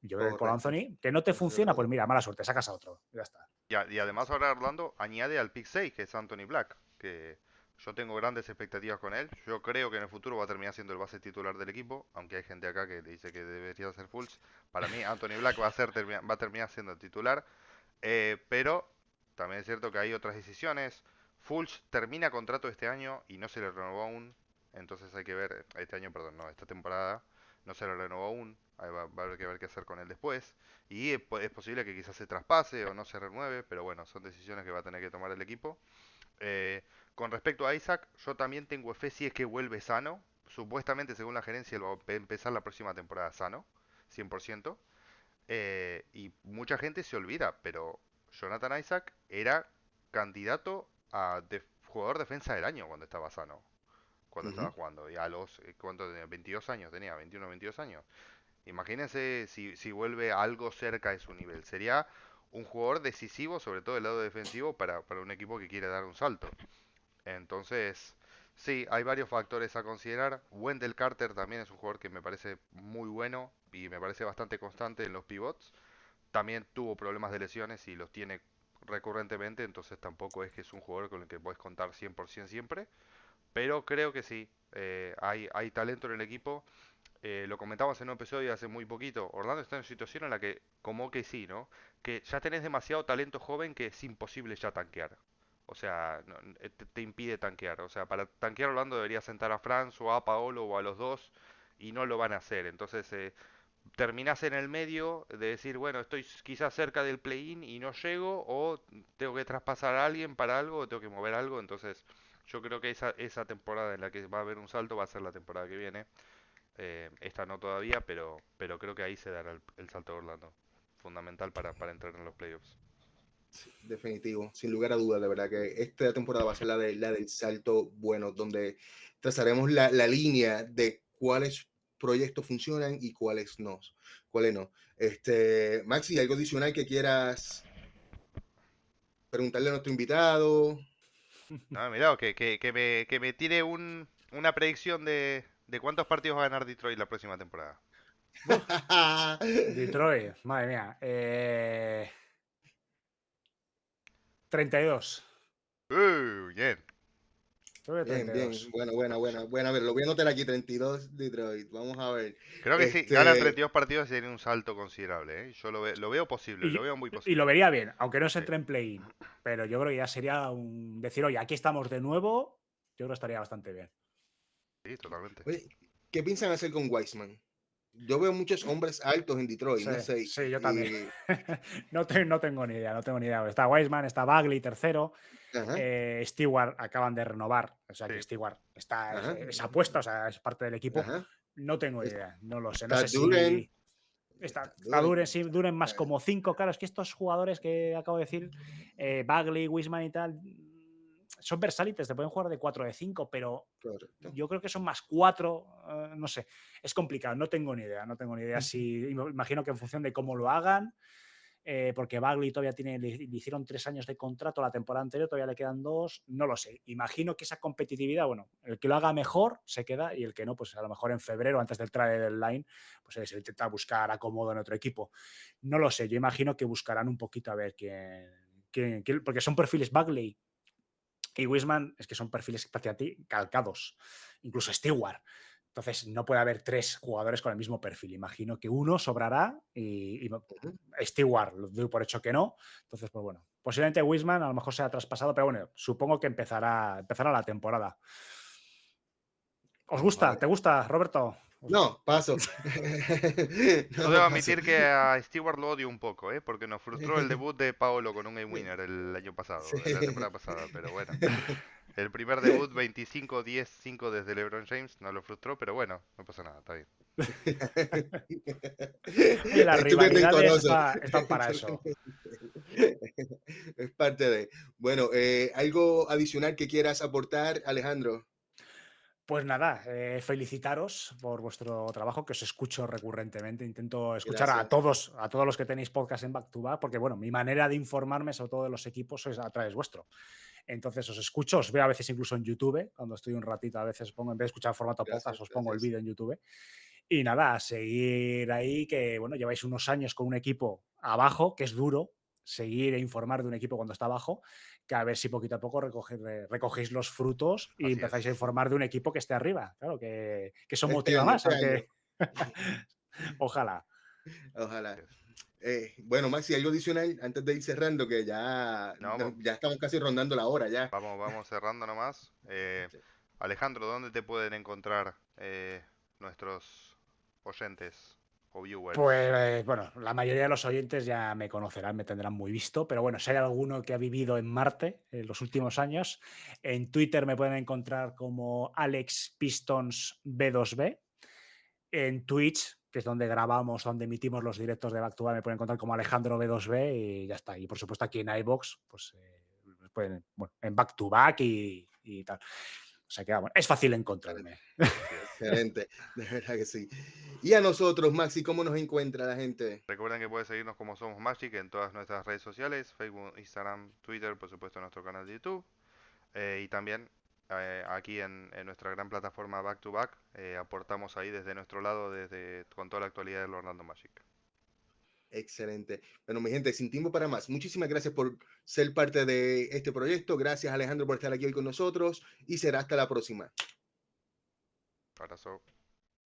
Speaker 3: Yo creo que con
Speaker 1: Correcto.
Speaker 3: Anthony, que no te
Speaker 1: Eso sí es
Speaker 3: funciona,
Speaker 1: verdad.
Speaker 3: pues mira, mala suerte, sacas a otro. Ya está.
Speaker 2: Y además ahora Orlando añade al pick 6, que es Anthony Black, que yo tengo grandes expectativas con él. Yo creo que en el futuro va a terminar siendo el base titular del equipo, aunque hay gente acá que dice que debería ser Fultz. Para mí Anthony Black va a terminar siendo el titular. Pero también es cierto que hay otras decisiones. Fultz termina contrato este año y no se le renovó aún. Entonces hay que ver, este año, perdón, no, esta temporada no se le renovó aún. Ahí va a haber que ver qué hacer con él después. Y es posible que quizás se traspase o no se renueve, pero bueno, son decisiones que va a tener que tomar el equipo. Eh, con respecto a Isaac, yo también tengo fe si es que vuelve sano. Supuestamente, según la gerencia, él va a empezar la próxima temporada sano, 100%. Y mucha gente se olvida, pero Jonathan Isaac era candidato a jugador defensa del año cuando estaba sano, cuando estaba
Speaker 1: Ujú.
Speaker 2: jugando. Y a los, ¿cuánto tenía? 22 años tenía, 21, 22 años. Imagínense si vuelve algo cerca de su nivel. Sería un jugador decisivo, sobre todo del lado defensivo, para un equipo que quiere dar un salto. Entonces, sí, hay varios factores a considerar. Wendell Carter también es un jugador que me parece muy bueno y me parece bastante constante en los pivots. También tuvo problemas de lesiones y los tiene recurrentemente, entonces tampoco es que es un jugador con el que puedes contar 100% siempre. Pero creo que sí, hay talento en el equipo. Lo comentamos en un episodio hace muy poquito. Orlando está en una situación en la que, como que sí, ¿no? Que ya tenés demasiado talento joven que es imposible ya tanquear. O sea, te impide tanquear. O sea, para tanquear Orlando debería sentar a Franz o a Paolo o a los dos y no lo van a hacer. Entonces, terminás en el medio de decir, bueno, estoy quizás cerca del play-in y no llego, o tengo que traspasar a alguien para algo, o tengo que mover algo. Entonces, yo creo que esa temporada en la que va a haber un salto va a ser la temporada que viene. Esta no todavía, pero creo que ahí se dará el salto de Orlando. Fundamental para entrar en los playoffs.
Speaker 1: Definitivo, sin lugar a dudas, de verdad que esta temporada va a ser la del salto bueno, donde trazaremos la línea de cuáles proyectos funcionan y cuáles no. Cuáles no. Maxi, ¿algo adicional que quieras preguntarle a nuestro invitado?
Speaker 2: No, mirá, que me tire una predicción de cuántos partidos va a ganar Detroit la próxima temporada.
Speaker 3: Buah, Detroit, madre mía. 32.
Speaker 2: Bien.
Speaker 3: Creo que
Speaker 1: Bien, bien,
Speaker 3: 32.
Speaker 1: buena. A ver, lo voy a anotar aquí, 32 Detroit. Vamos a ver.
Speaker 2: Creo que sí, ganan 32 partidos y sería un salto considerable, ¿eh? Yo lo veo posible,
Speaker 3: Y,
Speaker 2: lo veo muy
Speaker 3: y lo
Speaker 2: posible.
Speaker 3: vería bien, aunque no se
Speaker 2: Sí,
Speaker 3: entre en play-in. Pero yo creo que ya sería un decir, oye, aquí estamos de nuevo. Yo creo que estaría bastante bien.
Speaker 2: sí, totalmente.
Speaker 1: Oye, ¿qué piensan hacer con Wiseman? Yo veo muchos hombres altos en Detroit,
Speaker 3: Sí,
Speaker 1: no sé.
Speaker 3: sí, yo también. No tengo ni idea, no tengo ni idea. Está Wiseman, está Bagley, tercero.
Speaker 1: Ajá,
Speaker 3: Stewart acaban de renovar. O sea
Speaker 2: Sí,
Speaker 3: que Stewart está
Speaker 1: ajá,
Speaker 3: es apuesta, o sea, es parte del equipo.
Speaker 1: ajá.
Speaker 3: No tengo ni idea, no lo sé. No
Speaker 1: Está
Speaker 3: sé
Speaker 1: Duren.
Speaker 3: si
Speaker 1: Está
Speaker 3: está
Speaker 1: Duren.
Speaker 3: Duren, sí, Duren más como 5. Claro, es que estos jugadores que acabo de decir, Bagley, Wiseman y tal, son versátiles, te pueden jugar de 4 de 5, pero
Speaker 1: Correcto.
Speaker 3: yo creo que son más 4, no sé, es complicado, no tengo ni idea, no tengo ni idea si, imagino que en función de cómo lo hagan, porque Bagley todavía le hicieron 3 años de contrato la temporada anterior, todavía le quedan 2, no lo sé. Imagino que esa competitividad, bueno, el que lo haga mejor se queda y el que no, pues a lo mejor en febrero, antes del trade deadline, pues se intenta buscar acomodo en otro equipo. No lo sé, yo imagino que buscarán un poquito a ver porque son perfiles Bagley y Wiseman, es que son perfiles prácticamente calcados, incluso Stewart. Entonces, no puede haber 3 jugadores con el mismo perfil. Imagino que uno sobrará y
Speaker 1: Ujú.
Speaker 3: Stewart, lo doy por hecho que no. Entonces, pues bueno, posiblemente Wiseman a lo mejor sea traspasado, pero bueno, supongo que empezará la temporada. ¿Os
Speaker 1: Vamos a
Speaker 3: gusta?
Speaker 1: ver.
Speaker 3: ¿Te gusta, Roberto?
Speaker 1: No, paso.
Speaker 2: yo
Speaker 1: No,
Speaker 2: debo
Speaker 1: paso.
Speaker 2: admitir que a Stewart lo odio un poco, ¿eh? Porque nos frustró el debut de Paolo con un game winner el año
Speaker 1: Sí.
Speaker 2: pasado, la temporada pasada, pero bueno. El primer debut 25-10-5 desde LeBron James nos lo frustró, pero bueno, no pasa nada, está bien.
Speaker 3: Oye, las
Speaker 1: Estoy bien
Speaker 3: rivalidades
Speaker 1: rencoroso.
Speaker 3: están para eso.
Speaker 1: Es parte de. Bueno, algo adicional que quieras aportar, Alejandro.
Speaker 3: Pues nada, felicitaros por vuestro trabajo, que os escucho recurrentemente. Intento escuchar
Speaker 1: Gracias.
Speaker 3: a todos los que tenéis podcast en Back to Back, porque bueno, mi manera de informarme, sobre todo de los equipos, es a través vuestro. Entonces os escucho, os veo a veces incluso en YouTube, cuando estoy un ratito, a veces pongo, en vez de escuchar formato podcast,
Speaker 1: Gracias,
Speaker 3: os pongo el
Speaker 1: gracias.
Speaker 3: vídeo en YouTube. Y nada, a seguir ahí, que bueno, lleváis unos años con un equipo abajo, que es duro seguir e informar de un equipo cuando está abajo, que a ver si poquito a poco recogéis los frutos y
Speaker 2: Así es.
Speaker 3: empezáis a informar de un equipo que esté arriba. Claro, que eso
Speaker 1: Este
Speaker 3: motiva
Speaker 1: año,
Speaker 3: más,
Speaker 1: este año.
Speaker 3: aunque ojalá.
Speaker 1: Ojalá.
Speaker 2: Así es.
Speaker 1: Bueno, Maxi, algo adicional antes de ir cerrando, que ya,
Speaker 2: No,
Speaker 1: ya estamos casi rondando la hora ya.
Speaker 2: vamos cerrando nomás. Alejandro, ¿dónde te pueden encontrar nuestros oyentes o viewers?
Speaker 3: Pues bueno, la mayoría de los oyentes ya me conocerán, me tendrán muy visto, pero bueno, si hay alguno que ha vivido en Marte en los últimos años, en Twitter me pueden encontrar como Alex Pistons B2B, en Twitch, que es donde grabamos, donde emitimos los directos de Back to Back, me pueden encontrar como Alejandro B2B y ya está. Y por supuesto aquí en iVoox, pues bueno, en Back to Back y tal. O sea que bueno, es fácil encontrarme.
Speaker 2: Así es.
Speaker 1: Excelente, de verdad que sí. Y a nosotros, Maxi, ¿cómo nos encuentra la gente?
Speaker 2: Recuerden que pueden seguirnos como Somos Magic en todas nuestras redes sociales, Facebook, Instagram, Twitter, por supuesto nuestro canal de YouTube. Y también aquí en nuestra gran plataforma Back to Back aportamos ahí desde nuestro lado, con toda la actualidad del Orlando Magic.
Speaker 1: Excelente. Bueno, mi gente, sin tiempo para más, muchísimas gracias por ser parte de este proyecto. Gracias, Alejandro, por estar aquí hoy con nosotros y será hasta la próxima.
Speaker 2: Abrazo.